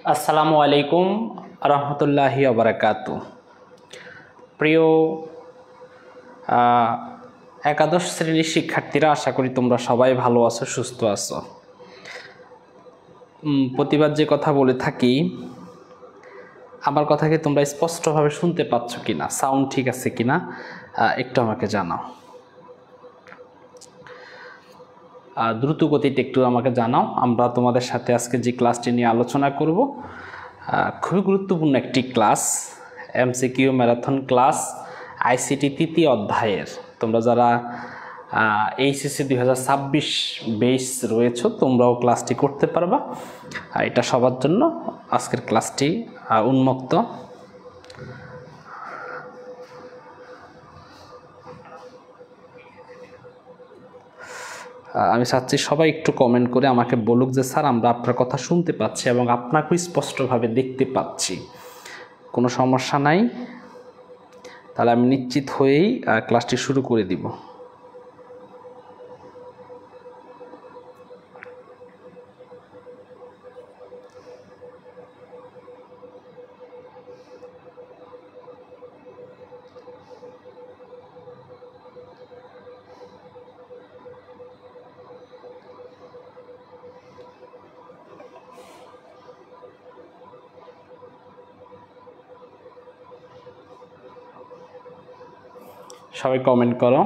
আসসালামু আলাইকুম রহমতুল্লাহি ওবারাকাতু। প্রিয় একাদশ শ্রেণীর শিক্ষার্থীরা, আশা করি তোমরা সবাই ভালো আছো, সুস্থ আছো। প্রতিবার যে কথা বলে থাকি, আমার কথাকে তোমরা স্পষ্টভাবে শুনতে পাচ্ছ কিনা, সাউন্ড ঠিক আছে কিনা একটু আমাকে জানাও। দ্রুত গতিতে একটু আমাকে জানাও। আমরা তোমাদের সাথে আজকে যে ক্লাসটি নিয়ে আলোচনা করব, খুবই গুরুত্বপূর্ণ একটি class, MCQ marathon class, ICT তৃতীয় অধ্যায়ের। তোমরা যারা এইচএসসি 2026 বেস রয়েছে, তোমরাও ক্লাসটি করতে পারবা। এটা সবার জন্য আজকের ক্লাসটি উন্মুক্ত। আমি চাচ্ছি সবাই একটু কমেন্ট করে আমাকে বলুক যে স্যার, আমরা আপনার কথা শুনতে পাচ্ছি এবং আপনাকেও স্পষ্টভাবে দেখতে পাচ্ছি, কোনো সমস্যা নাই। তাহলে আমি নিশ্চিত হয়েই ক্লাসটি শুরু করে দিব। সবাই কমেন্ট করো।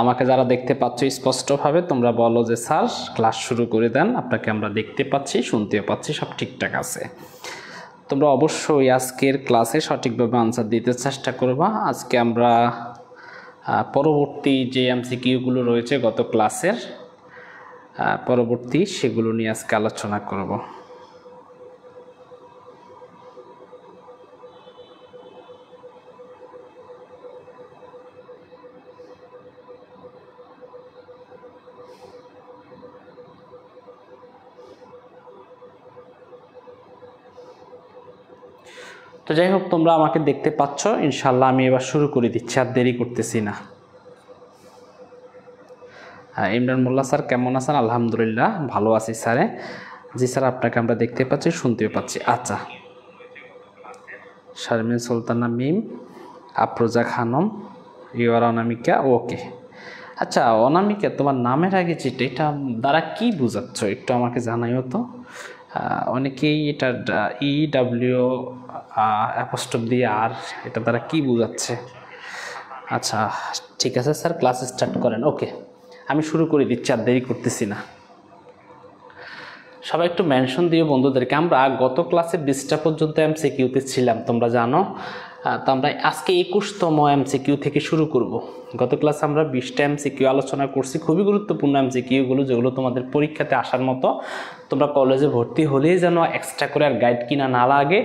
আমাকে যারা দেখতে পাচ্ছ স্পষ্টভাবে, তোমরা বলো যে স্যার ক্লাস শুরু করে দেন, আপনাকে আমরা দেখতে পাচ্ছি, শুনতেও পাচ্ছি, সব ঠিকঠাক আছে। তোমরা অবশ্যই আজকের ক্লাসে সঠিকভাবে আনসার দিতে চেষ্টা করবা। আজকে আমরা পরবর্তী যে এমসিকিউগুলো রয়েছে গত ক্লাসের পরবর্তী, সেগুলো নিয়ে আজকে আলোচনা করব। তো যাই হোক, তোমরা আমাকে দেখতে পাচ্ছ, ইনশাল্লাহ আমি এবার শুরু করে দিচ্ছি, আর দেরি করতেছি না। ইমরান মোল্লা স্যার কেমন আছেন? আলহামদুলিল্লাহ ভালো আছি স্যারে। জি স্যার, আপনাকে আমরা দেখতে পাচ্ছি, শুনতেও পাচ্ছি। আচ্ছা, শারমিন সুলতানা মিম, আফরোজা খানম, ইউর অনামিকা, ওকে। আচ্ছা অনামিকা, তোমার নামের আগে যেটা, এটা দ্বারা কি বোঝাচ্ছ একটু আমাকে জানাইও তো। অনেকেই এটা EW অ্যাপোস্ট্রফ দিয়ে আর, এটা দ্বারা কি বোঝাচ্ছে? আচ্ছা ঠিক আছে স্যার, ক্লাস স্টার্ট করেন। ওকে, আমি শুরু করে দিচ্ছি, আর দেরি করতেছি না। সবাই একটু মেনশন দিও বন্ধুদেরকে। আমরা গত ক্লাসে 20টা পর্যন্ত এমসিকিউতে ছিলাম, তোমরা জানো। তো আমরা আজকে 21তম এমসিকিউ থেকে শুরু করব। গত ক্লাসে আমরা 20টা এমসিকিউ আলোচনা করছি, খুবই গুরুত্বপূর্ণ এমসিকিউগুলো, যেগুলো তোমাদের পরীক্ষাতে আসার মতো। তোমরা কলেজে ভর্তি হলেই যেন এক্সট্রা করে আর গাইড কিনা না লাগে।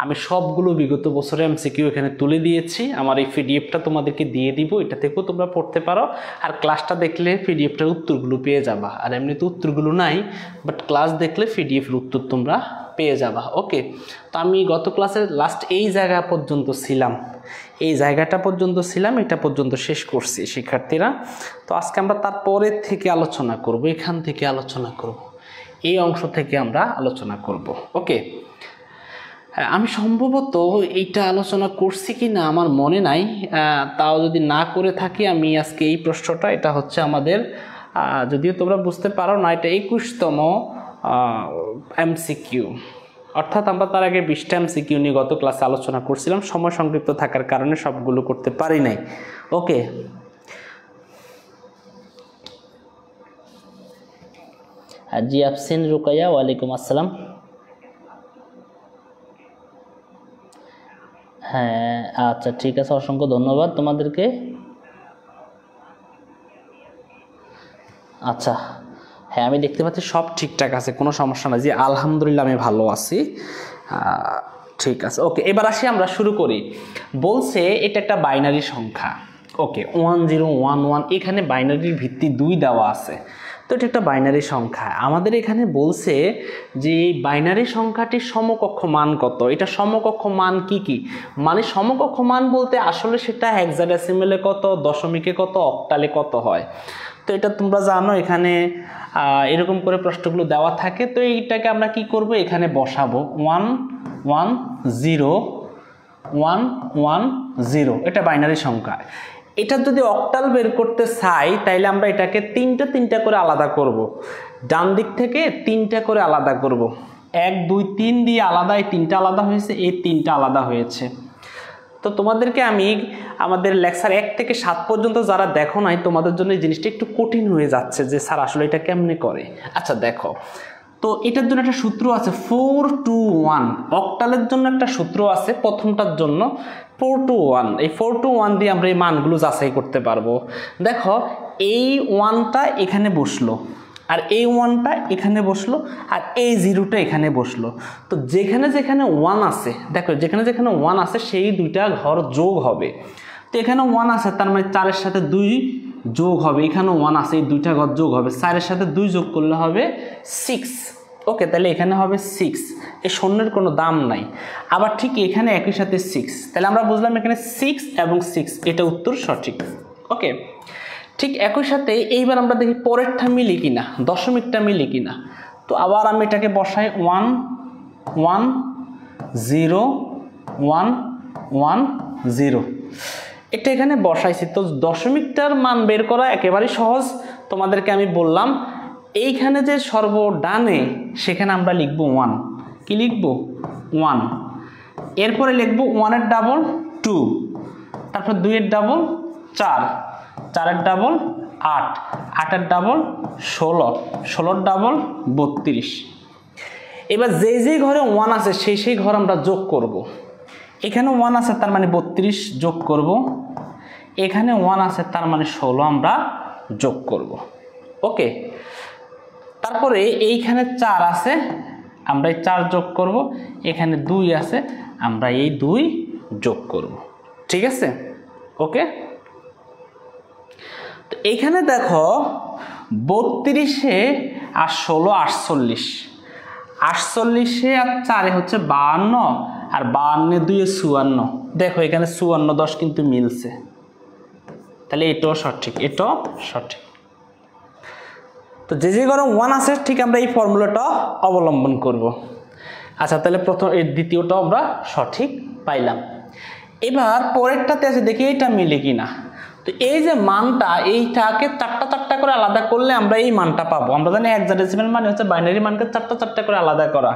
আমি সবগুলো বিগত বছরে এমসিকিউ এখানে তুলে দিয়েছি। আমার এই পিডিএফটা তোমাদেরকে দিয়ে দিব, এটা থেকেও তোমরা পড়তে পারো। আর ক্লাসটা দেখলে পিডিএফটার উত্তরগুলো পেয়ে যাবা। আর এমনিতে উত্তরগুলো নাই, বাট ক্লাস দেখলে পিডিএফের উত্তর তোমরা পেয়ে যাবা। ওকে, তো আমি গত ক্লাসের লাস্ট এই জায়গা পর্যন্ত ছিলাম, এই জায়গাটা পর্যন্ত ছিলাম, এটা পর্যন্ত শেষ করছি শিক্ষার্থীরা। তো আজকে আমরা তারপরের থেকে আলোচনা করব, এখান থেকে আলোচনা করব, এই অংশ থেকে আমরা আলোচনা করব। ওকে, আমি সম্ভবত এইটা আলোচনা করছি কি না আমার মনে নাই, তাও যদি না করে থাকি আমি আজকে এই প্রশ্নটা, এটা হচ্ছে আমাদের, যদিও তোমরা বুঝতে পারো না, এটা 21তম এমসিকিউ। অর্থাৎ আমরা তার আগে 20টা এমসিকিউ নিয়ে গত ক্লাসে আলোচনা করছিলাম, সময় সংক্ষিপ্ত থাকার কারণে সবগুলো করতে পারি নাই। ওকে, জি আফসিন রুকাইয়া, ওয়ালাইকুম আসসালাম। হ্যাঁ আচ্ছা ঠিক আছে, অসংখ্য ধন্যবাদ তোমাদেরকে। আচ্ছা হ্যাঁ, আমি দেখতে পাচ্ছি সব ঠিকঠাক আছে, কোনো সমস্যা নাই। জি আলহামদুলিল্লাহ আমি ভালো আছি। ঠিক আছে, ওকে, এবার আসি, আমরা শুরু করি। বলছে এটা একটা বাইনারি সংখ্যা। ওকে, 1011, এখানে বাইনারির ভিত্তি 2 দেওয়া আছে। তো এটা একটা বাইনারি সংখ্যা। আমাদের এখানে বলছে যে এই বাইনারি সংখ্যাটির সমকক্ষ মান কত। এটা সমকক্ষ মান কি কি, মানে সমকক্ষ মান বলতে আসলে সেটা হেক্সাডেসিমেলে কত, দশমিকে কত, অক্টালে কত হয়। তো এটা তোমরা জানো এখানে এরকম করে প্রশ্নগুলো দেওয়া থাকে। তো এইটাকে আমরা কি করব, এখানে বসাবো 1 1 0 1 1 0, এটা বাইনারি সংখ্যা। এটা যদি অক্টাল বের করতে চাই তাইলে আমরা এটাকে তিনটা করে আলাদা করব, ডান দিক থেকে 3টা করে আলাদা করব। 1 2 3 দিয়ে আলাদা, এই 3টা আলাদা হয়েছে, এই 3টা আলাদা হয়েছে। তো তোমাদেরকে আমি আমাদের লেকচার 1 থেকে 7 পর্যন্ত যারা দেখো নাই, তোমাদের জন্য এই জিনিসটা একটু কঠিন হয়ে যাচ্ছে যে স্যার আসলে এটা কেমনে করে। আচ্ছা দেখো, তো এটার জন্য একটা সূত্র আছে 4 2 1, অক্টালের জন্য একটা সূত্র আছে, প্রথমটার জন্য 4 2 1। এই 4 2 1 দিয়ে আমরা এই মানগুলো যাচাই করতে পারবো। দেখো এই 1টা এখানে বসলো, আর এই 1টা এখানে বসলো, আর এই 0টা এখানে বসলো। তো যেখানে যেখানে 1 আছে, দেখো যেখানে যেখানে 1 আছে সেই দুইটা ঘর যোগ হবে। তো এখানে 1 আছে, তার মানে 4-এর সাথে 2 যোগ হবে, এখানেও 1 আছে, এই দুইটা ঘর যোগ হবে, 4-এর সাথে 2 যোগ করলে হবে 6। ওকে, তাহলে এখানে হবে 6, এই শূন্যের কোনো দাম নাই। আবার ঠিক এখানে একই সাথে 6, তাহলে আমরা বুঝলাম এখানে 6 এবং 6, এটা উত্তর সঠিক। ওকে, ঠিক একই সাথে এইবার আমরা দেখি পরেরটা মিলি কিনা, দশমিকটা মিলি কিনা। তো আবার আমি এটাকে বসাই 1 1 0 1 1 0, এটা এখানে বসাইছি। তো দশমিকটার মান বের করা একেবারেই সহজ। তোমাদেরকে আমি বললাম এইখানে যে সর্বডানে সেখানে আমরা লিখব 1, কি লিখব 1, এরপরে লিখব 1-এর ডাবল 2, তারপর 2-এর ডাবল 4, 4-এর ডাবল 8, 8-এর ডাবল 16, 16-এর ডাবল 32। এবার যেই ঘরে 1 আছে সেই ঘর আমরা যোগ করব। এখানে 1 আছে তার মানে 32 যোগ করব, এখানে 1 আছে তার মানে 16 আমরা যোগ করব। ওকে, তারপরে এইখানে 4 আছে, আমরা এই 4 যোগ করব, এখানে 2 আছে, আমরা এই 2 যোগ করব। ঠিক আছে? ওকে, তো এইখানে দেখো 32-এ আর 16 48, 48-এ আর 4-এ হচ্ছে 52, আর 52-এ 2-এ 54। দেখো এখানে 54 10 কিন্তু মিলছে, তাহলে এটাও সঠিক, এটাও সঠিক। তো যে ঘরে 1 আছে ঠিক আমরা এই ফর্মুলাটা অবলম্বন করব। আচ্ছা, তাহলে দ্বিতীয়টাও আমরা সঠিক পাইলাম। এবার পরেরটাতে আছে, দেখি এটা মিলে কিনা। তো এই যে মানটা, এইটাকে 4টা করে আলাদা করলে আমরা এই মানটা পাবো। আমরা জানি হেক্সাডেসিমাল মানে হচ্ছে বাইনারি মানকে 4টা করে আলাদা করা।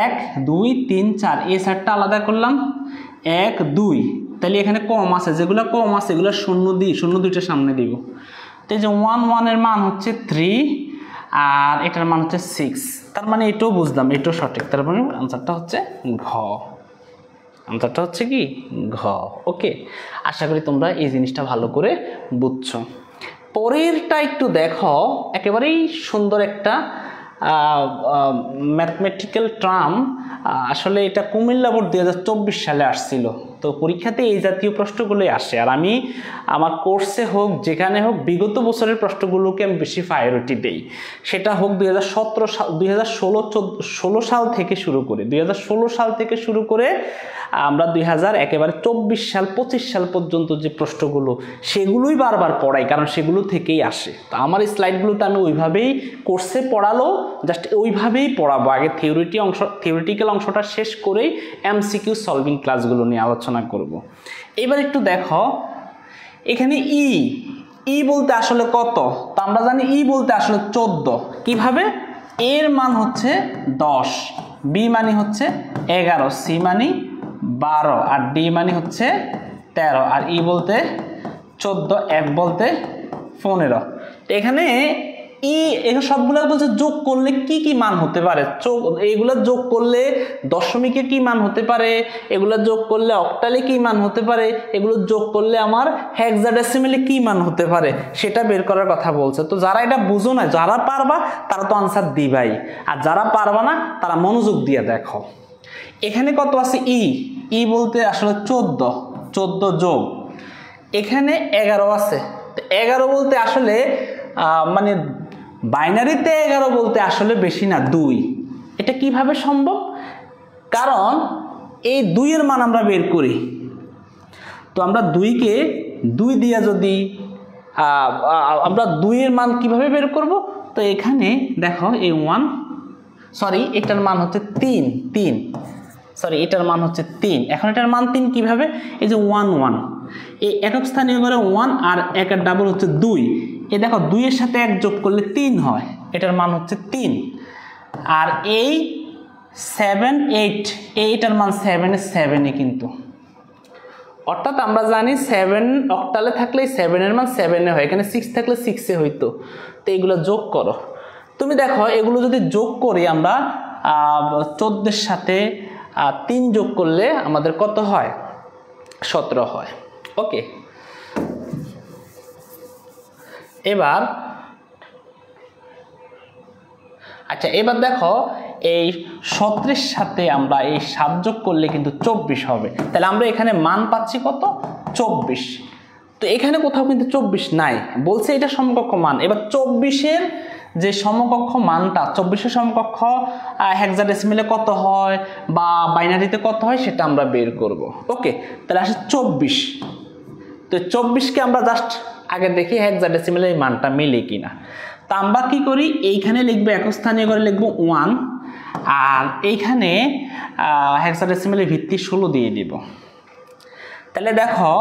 1 2 3 4, এই 4টা আলাদা করলাম, 1 2, তাহলে এখানে কম আছে, যেগুলো কম আছে এগুলো 0 দিই, 0 2টা সামনে দিব। তো এই যে 1 1-এর মান হচ্ছে 3, আর এটার মান হচ্ছে 6, তার মানে এটাও বুঝলাম, এটাও সঠিক। তার মানে আনসারটা হচ্ছে ঘ, আনসারটা হচ্ছে কি ঘ। ওকে, আশা করি তোমরা এই জিনিসটা ভালো করে বুঝছো। পরেরটা একটু দেখো, একেবারেই সুন্দর একটা ম্যাথমেটিক্যাল টার্ম। আসলে এটা কুমিল্লা বোর্ড 2024 সালে আসছিল। তো পরীক্ষাতে এই জাতীয় প্রশ্নগুলোই আসে, আর আমি আমার কোর্সে হোক যেখানে হোক বিগত বছরের প্রশ্নগুলোকে আমি বেশি প্রায়োরিটি দেই। সেটা হোক 2016 সাল থেকে শুরু করে, 2016 সাল থেকে শুরু করে আমরা 2024 সাল 25 সাল পর্যন্ত যে প্রশ্নগুলো, সেগুলোই বারবার পড়াই, কারণ সেগুলো থেকেই আসে। তো আমার এই স্লাইডগুলোতে আমি ওইভাবেই কোর্সে পড়ালো, জাস্ট ওইভাবেই পড়াবো। আগে থিওরিটিক্যাল অংশটা শেষ করেই এমসিকিউ সলভিং ক্লাসগুলো নিয়ে আলোচনা করব। এবার একটু দেখো এখানে ই বলতে আসলে কত? তো আমরা জানি ই বলতে আসলে 14। কিভাবে? এর মান হচ্ছে 10, বি মানে হচ্ছে 11, সি মানে 12, আর ডি মানে হচ্ছে 13, আর ই বলতে 14, এফ বলতে 15। এখানে এখানে সবগুলো বলছে যোগ করলে কি কি মান হতে পারে, এগুলো যোগ করলে দশমিকে কি মান হতে পারে, এগুলো যোগ করলে অক্টালে কি মান হতে পারে, এগুলো যোগ করলে আমার হেক্সাডেসিমালে কি মান হতে পারে, সেটা বের করার কথা বলছে। তো যারা এটা বুঝো না, যারা পারবা তারা তো আনসার দিবাই, আর যারা পারবা না তারা মনোযোগ দিয়ে দেখো। এখানে কত আছে? ই বলতে আসলে 14 যোগ এখানে 11 আছে। 11 বলতে আসলে মানে বাইনারিতে 11 বলতে আসলে বেশি না, 2। এটা কিভাবে সম্ভব? কারণ এই 2-এর মান আমরা বের করি। তো আমরা 2কে 2 দিয়ে যদি আমরা 2 এর মান কিভাবে বের করব? তো এখানে দেখো এই 1 সরি এটার মান হচ্ছে 3 সরি এটার মান হচ্ছে 3। এখন এটার মান 3 কিভাবে? এই যে 1 1 এই একক স্থানীয় ঘরে 1 আর 1 এর ডাবল হচ্ছে 2। এই দেখো 2 এর সাথে 1 যোগ করলে 3 হয়, এটার মান হচ্ছে 3। আর এই 7 8 এইটার মান 7 এর 7ই কিন্তু, অর্থাৎ আমরা জানি 7 অক্টালে থাকলে 7 এর মান 7 এ হয়, এখানে 6 থাকলে 6 এ হইতো। তো এগুলো যোগ করো, তুমি দেখো এগুলো যদি যোগ করি আমরা 14 এর সাথে 3 যোগ করলে আমাদের কত হয়? 17 হয়। ওকে, এবার আচ্ছা এবার দেখো এই 17 সাথে আমরা এই 7 যোগ করলে কিন্তু 24 হবে। তাহলে আমরা এখানে মান পাচ্ছি কত? 24। তো এখানে কোথাও কিন্তু 24 নাই, বলছে এটা সমকক্ষ মান। এবার 24 এর যে সমকক্ষ মানটা, 24 এর সমকক্ষ হেক্সাডেসিমেলে কত হয় বা বাইনারিতে কত হয় সেটা আমরা বের করব। ওকে, তাহলে আসে 24। তো 24কে আমরা জাস্ট আগে দেখি হেক্সাডেসিমেলে এই মানটা মিলে কিনা। তা আমরা কি করি, এইখানে লিখবো একক স্থানীয় ঘরে লিখবো 1 আর এইখানে হেক্সাডেসিমেলের ভিত্তি 16 দিয়ে দিব। তাহলে দেখো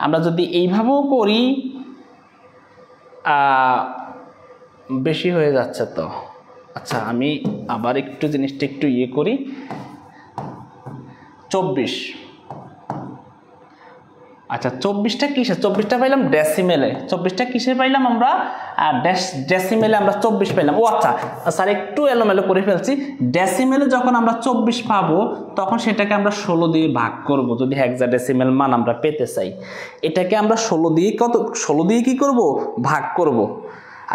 আমরা যদি এইভাবেও করি বেশি হয়ে যাচ্ছে তো। আচ্ছা আমি আবার একটু জিনিসটা একটু ইয়ে করি। 24, আচ্ছা 24টা কিসে? 24টা পাইলাম ডেসিমেলে। 24টা কিসে পাইলাম আমরা? ডেসিমেলে আমরা 24 পাইলাম। ও আচ্ছা স্যার একটু এলোমেলো করে ফেলছি। ডেসিমেলে যখন আমরা 24 পাবো তখন সেটাকে আমরা 16 দিয়ে ভাগ করব যদি হেক্সাডেসিমেল মান আমরা পেতে চাই। এটাকে আমরা 16 দিয়ে কি করব? ভাগ করব।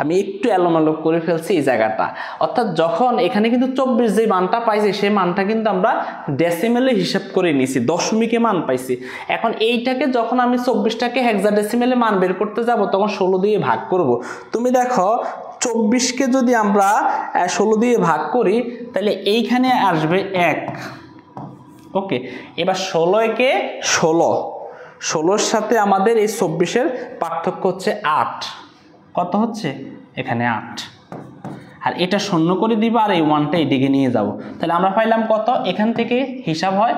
আমি একটু এলোমেলো করে ফেলছি এই জায়গাটা। অর্থাৎ যখন এখানে কিন্তু 24 যে মানটা পাইছি সেই মানটা কিন্তু আমরা ডেসিমেলে হিসাব করে নিয়েছি, দশমিকে মান পাইছি। এখন এইটাকে যখন আমি 24টাকে হেক্সাডেসিমেলে মান বের করতে যাব তখন 16 দিয়ে ভাগ করব। তুমি দেখো 24কে যদি আমরা 16 দিয়ে ভাগ করি তাহলে এইখানে আসবে 1। ওকে, এবার 16কে 16 সাথে আমাদের এই 24-এর পার্থক্য হচ্ছে 8। কত হচ্ছে? এখানে 8। আর এটা শূন্য করে দিব আর এই 1টা এদিকে নিয়ে যাব। তাহলে আমরা পাইলাম কত? এখান থেকে হিসাব হয়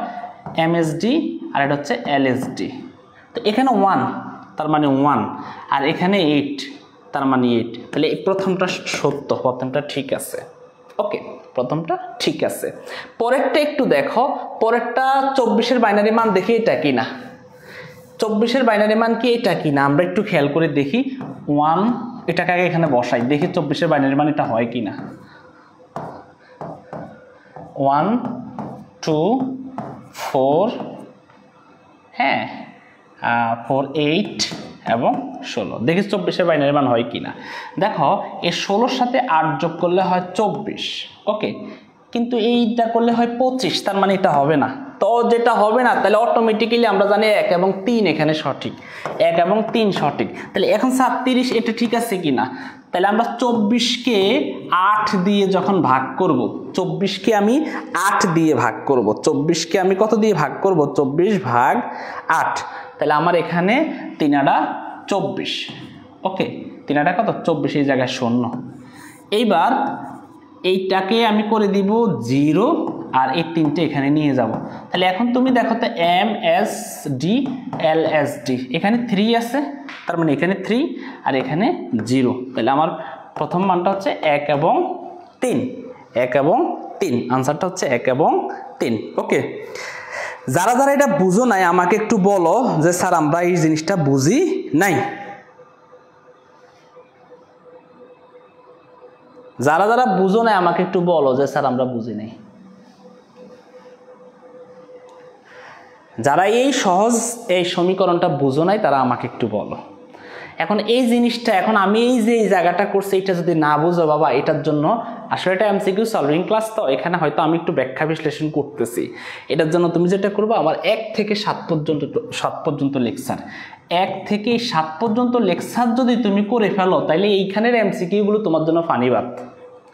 এমএসডি আর এটা হচ্ছে এলএসডি। তো এখানে 1 তার মানে 1 আর এখানে 8 তার মানে 8। তাহলে এই প্রথমটা সত্য, প্রথমটা ঠিক আছে। ওকে, প্রথমটা ঠিক আছে। পরেরটা একটু দেখো, পরেরটা 24-এর বাইনারি মান দেখি এটা কিনা। 24-এর বাইনারি মান কি এটা কিনা আমরা একটু খেয়াল করে দেখি। 1 এটাকে আগে এখানে বসাই, দেখি 24-এর বাইনারি মান এটা হয় কিনা। 1 2 4 হ্যাঁ 4 8 এবং 16, দেখি 24-এর বাইনারি মান হয় কিনা। দেখো এই 16-র সাথে 8 যোগ করলে হয় 24। ওকে, কিন্তু এইটা করলে হয় 25, তার মানে এটা হবে না। তো যেটা হবে না তাহলে অটোমেটিক্যালি আমরা জানি 1 এবং 3 এখানে সঠিক, 1 এবং 3 সঠিক। তাহলে এখন 37 এটা ঠিক আছে কিনা? তাহলে আমরা 24কে 8 দিয়ে যখন ভাগ করব, 24কে আমি 8 দিয়ে ভাগ করব, 24কে আমি কত দিয়ে ভাগ করব? 24 ভাগ 8। তাহলে আমার এখানে 3 আটা 24। ওকে, 3 আটা কত? 24, এই জায়গায় 0। এইবার এইটাকে আমি করে দিব 0 আর এই 3টে এখানে নিয়ে যাব। তাহলে এখন তুমি দেখো তো এমএসডি এলএসডি এখানে 3 আছে, তার মানে এখানে 3 আর এখানে 0। তাহলে আমার প্রথম মানটা হচ্ছে 1 এবং 3, 1 এবং 3, আনসারটা হচ্ছে 1 এবং 3। ওকে, যারা যারা এটা বুঝো নাই আমাকে একটু বলো যে স্যার আমরা এই জিনিসটা বুঝি নাই। যারা যারা বুঝো নাই আমাকে একটু বলো যে স্যার আমরা বুঝি নাই। যারা এই সহজ এই সমীকরণটা বুঝো নাই তারা আমাকে একটু বলো। এখন এই জিনিসটা, এখন আমি এই যে এই জায়গাটা করছি এটা যদি না বুঝো বাবা, এটার জন্য আসলে এটা এমসিকিউ সলভিং ক্লাস, তো এখানে হয়তো আমি একটু ব্যাখ্যা বিশ্লেষণ করতেছি। এটার জন্য তুমি যেটা করবো আমার 1 থেকে 7 পর্যন্ত লেকচার, 1 থেকে 7 পর্যন্ত লেকচার যদি তুমি করে ফেলো তাহলে এইখানের এমসিকিউগুলো তোমার জন্য ফানিবাদ,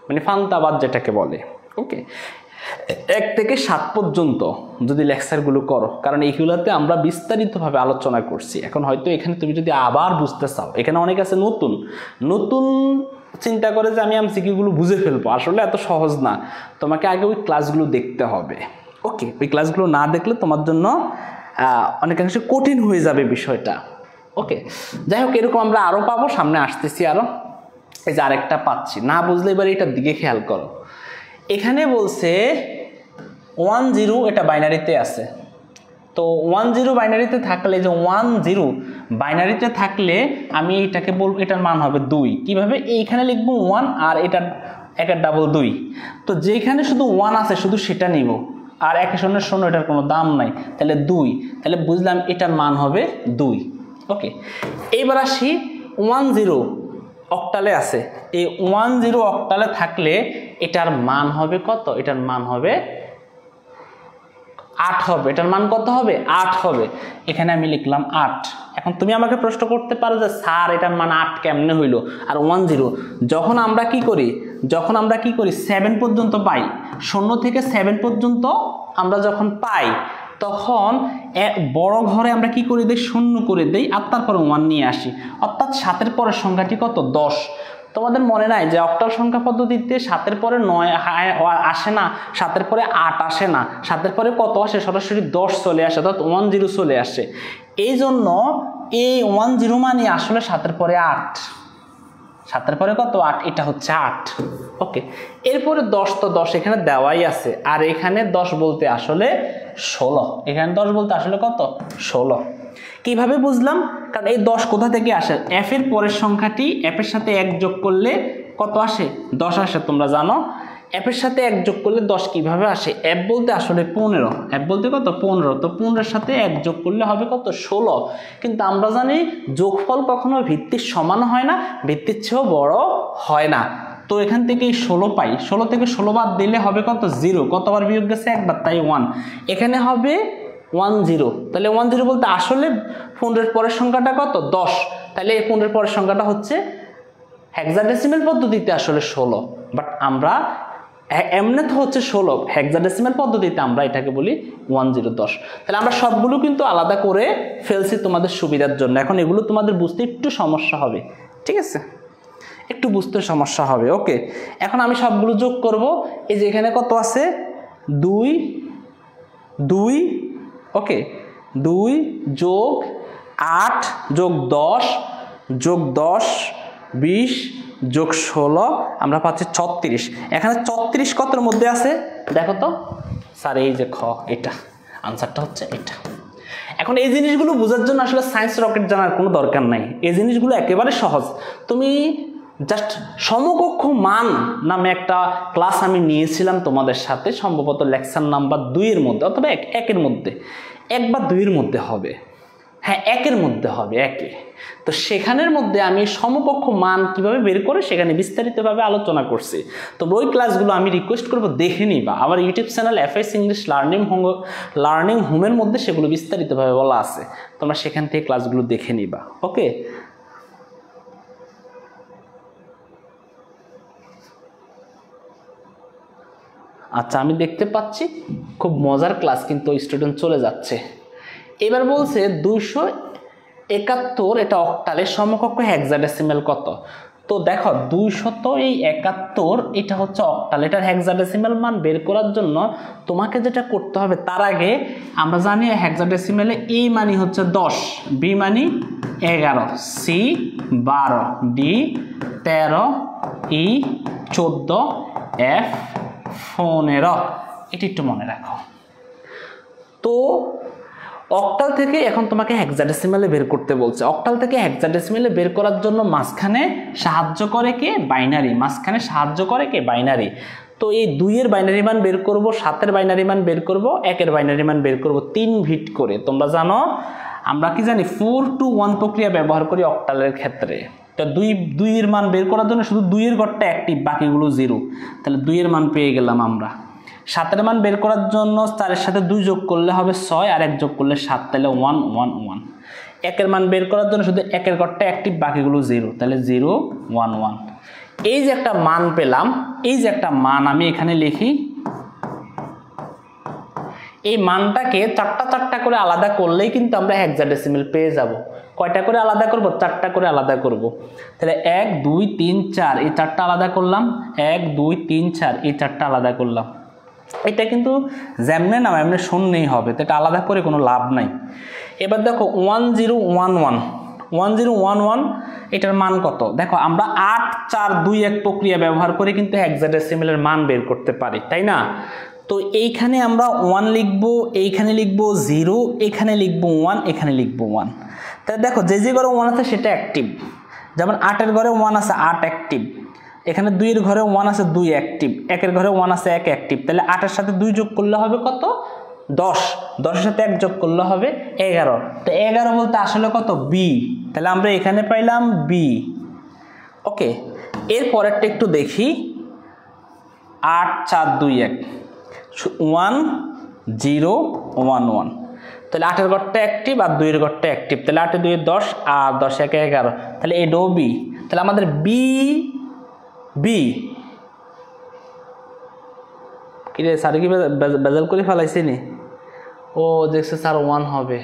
মানে ফান্তাবাদ যেটাকে বলে। ওকে, 1 থেকে 7 পর্যন্ত যদি লেকচারগুলো করো, কারণ এইগুলোতে আমরা বিস্তারিতভাবে আলোচনা করছি। এখন হয়তো এখানে তুমি যদি আবার বুঝতে চাও, এখানে অনেক আছে নতুন নতুন চিন্তা করে যে আমি এমসিকিউগুলো বুঝে ফেলবো, আসলে এত সহজ না, তোমাকে আগে ওই ক্লাসগুলো দেখতে হবে। ওকে, ওই ক্লাসগুলো না দেখলে তোমার জন্য অনেকাংশে কঠিন হয়ে যাবে বিষয়টা। ওকে, যাই হোক, এরকম আমরা আরও পাবো, সামনে আসতেছি আরও। এই যে আরেকটা পাচ্ছি, না বুঝলে এবার এটার দিকে খেয়াল করো। এখানে বলছে 1 0, এটা বাইনারিতে আছে। তো 1 0 বাইনারিতে থাকলে, যে 1 0 বাইনারিতে থাকলে আমি এটাকে বলবো এটার মান হবে 2। কিভাবে? এইখানে লিখবো 1 আর এটার একের ডাবল 2। তো যেখানে শুধু 1 আছে শুধু সেটা নিব, আর 1 শূন্য শূন্য এটার কোনো দাম নাই, তাহলে 2। তাহলে বুঝলাম এটার মান হবে 2। ওকে, এইবার আসি 1 0 অক্টালে আছে। এই 1 0 অক্টালে থাকলে এটার মান হবে কত? এটার মান হবে 8 হবে। এটার মান কত হবে? 8 হবে। এখানে আমি লিখলাম 8। এখন তুমি আমাকে প্রশ্ন করতে পারো যে স্যার এটার মান 8 কেমনে হইলো? আর 1 0 যখন আমরা কি করি 7 পর্যন্ত পাই, 0 থেকে 7 পর্যন্ত আমরা যখন পাই, তখন বড় ঘরে আমরা কি করে দেই? 0 করে দেই, আর তারপরে 1 নিয়ে আসি, অর্থাৎ 7-এর পরের সংখ্যাটি কত? 10। তোমাদের মনে নাই যে অক্টাল সংখ্যা পদ্ধতিতে 7-এর পরে 9 আসে না, 7-এর পরে 8 আসে না, 7-এর পরে কত আসে? সরাসরি 10 চলে আসে, অর্থাৎ 1 0 চলে আসে। এই জন্য এই 1 0 মানে আসলে 7-এর পরে 8। 7-এর পরে কত? 8। এটা হচ্ছে 8। ওকে, এরপরে 10, তো 10 এখানে দেওয়াই আছে, আর এখানে 10 বলতে আসলে 16। এখানে 10 বলতে আসলে কত? 16। কিভাবে বুঝলাম? কারণ এই 10 কোথা থেকে আসে? f এর পরের সংখ্যাটি f এর সাথে 1 যোগ করলে কত আসে? 10 আসে। তোমরা জানো f এর সাথে 1 যোগ করলে 10 কিভাবে আসে? f বলতে আসলে 15। f বলতে কত? 15। তো 15 এর সাথে 1 যোগ করলে হবে কত? 16। কিন্তু আমরা জানি যোগফল কখনো ভিত্তির সমান হয় না, ভিত্তির চেয়েও বড় হয় না। তো এখান থেকে 16 পাই, 16 থেকে 16 বাদ দিলে হবে কত? 0। কতবার বিয়োগ গেছে? একবার, তাই 1। এখানে হবে 1 0। তাহলে 1 0 বলতে আসলে 15-এর পরের সংখ্যাটা কত? 10। তাহলে এই 15-এর পরের সংখ্যাটা হচ্ছে হেক্সাডেসিমাল পদ্ধতিতে আসলে 16, বাট আমরা এমনিতে হচ্ছে 16, হেক্সাডেসিমাল পদ্ধতিতে আমরা এটাকে বলি 1 0 10। তাহলে আমরা সবগুলো কিন্তু আলাদা করে ফেলছি তোমাদের সুবিধার জন্য। এখন এগুলো তোমাদের বুঝতে একটু সমস্যা হবে, ঠিক আছে? একটু বুঝতে সমস্যা হবে। ওকে, এখন আমি সবগুলো যোগ করব। এই যে এখানে কত আছে? 2 2। ওকে, 2 যোগ 8 যোগ 10 যোগ 10 20 যোগ 16, আমরা পাচ্ছি 36। এখানে 34 কতর মধ্যে আছে দেখো তো স্যার? এই যে খ, এটা আনসারটা হচ্ছে এটা। এখন এই জিনিসগুলো বোঝার জন্য আসলে সায়েন্স রকেট জানার কোনো দরকার নাই, এই জিনিসগুলো একেবারে সহজ। তুমি জাস্ট সমকক্ষ মান নামে একটা ক্লাস আমি নিয়েছিলাম তোমাদের সাথে, সম্ভবত লেকচার নাম্বার 2 এর মধ্যে, অথবা 1 মধ্যে, 1 বা 2 এর মধ্যে হবে, হ্যাঁ 1 এর মধ্যে হবে, 1 এ। তো সেখানের মধ্যে আমি সমকক্ষ মান কিভাবে বের করে সেখানে বিস্তারিতভাবে আলোচনা করছি। তো ওই ক্লাসগুলো আমি রিকোয়েস্ট করবো দেখে নিবা। আমার YouTube channel FS English learning হোমের মধ্যে সেগুলো বিস্তারিতভাবে বলা আছে, তোমরা সেখান থেকে ক্লাসগুলো দেখে নিবা। ওকে, আচ্ছা, আমি দেখতে পাচ্ছি খুব মজার ক্লাস, কিন্তু স্টুডেন্ট চলে যাচ্ছে। এবার বলছে 271, এটা অক্টালের সমকক্ষ হেক্সাডেসিমাল কত? তো দেখো 271, এটা হচ্ছে অক্টাল, এটার হেক্সাডেসিমাল মান বের করার জন্য তোমাকে যেটা করতে হবে, তার আগে আমরা জানি হেক্সাডেসিমালে A মানে হচ্ছে 10, B মানে 11, C 12, D 13, E 14, F 15। এটা একটু মনে রাখো। তো অক্টাল থেকে এখন তোমাকে হেক্সাডেসিমালে বের করতে বলছে। অক্টাল থেকে হেক্সাডেসিমালে বের করার জন্য মাঝখানে সাহায্য করে কে? বাইনারি। মাঝখানে সাহায্য করে কে? বাইনারি। তো এই 2 এর বাইনারি মান বের করব, 7 এর বাইনারি মান বের করব, 1 এর বাইনারি মান বের করব, 3 ভিট করে। তোমরা জানো আমরা কি জানি 4 to 1 প্রক্রিয়া ব্যবহার করি অক্টালের ক্ষেত্রে। তো 2 এর মান বের করার জন্য শুধু 2 এর ঘরটা অ্যাক্টিভ, বাকিগুলো 0। তাহলে 2 এর মান পেয়ে গেলাম আমরা। 7 এর মান বের করার জন্য 4 এর সাথে 2 যোগ করলে হবে 6, আর 1 যোগ করলে 7, তাহলে 1 1 1। 1 এর মান বের করার জন্য শুধু 1 এর ঘরটা অ্যাক্টিভ, বাকিগুলো 0, তাহলে 0 1 1। এই যে একটা মান পেলাম, এই যে একটা মান আমি এখানে লিখি এই মানটাকে চারটা করে আলাদা করলেই কিন্তু আমরা হেক্সাডেসিমেল পেয়ে যাব। কয়টা করে আলাদা করব? চারটা করে আলাদা করব। তাহলে 1 2 3 4 এই চারটা আলাদা করলাম, 1 2 3 4 এই চারটা আলাদা করলাম। এটা কিন্তু যেমনে না এমনি শূন্যই হবে, তো এটা আলাদা করে কোনো লাভ নাই। এবার দেখো 1011 1011 এটার মান কত? দেখো আমরা 8 4 2 1 প্রক্রিয়া ব্যবহার করে কিন্তু হেক্সাডেসিমেলের মান বের করতে পারি, তাই না? তো এইখানে আমরা 1 লিখবো, এইখানে লিখবো 0, এখানে লিখবো 1, এখানে লিখবো 1। তাহলে দেখো যে ঘরে 1 আছে সেটা অ্যাক্টিভ, যেমন 8 এর ঘরে 1 আছে 8 অ্যাক্টিভ, এখানে 2 এর ঘরে 1 আছে 2 অ্যাক্টিভ, 1 এর ঘরে 1 আছে 1 অ্যাক্টিভ। তাহলে 8 এর সাথে 2 যোগ করলে হবে কত? 10, 10 এর সাথে 1 যোগ করলে হবে 11। তো 11 বলতে আসলে কত? বি। তাহলে আমরা এখানে পাইলাম বি। ওকে, এর পরেরটা একটু দেখি। 8 4 2 1 1 0 1 1। তাহলে 8 এর ঘরটা অ্যাক্টিভ আর 2 এর ঘরটা অ্যাক্টিভ, তাহলে 8 2 10 আর 10 1 11, তাহলে এডো বি। তাহলে আমাদের বি বি কি রে স্যার কি বেজাল করে ফেলাইছে নি? ও দেখছো স্যার 1 হবে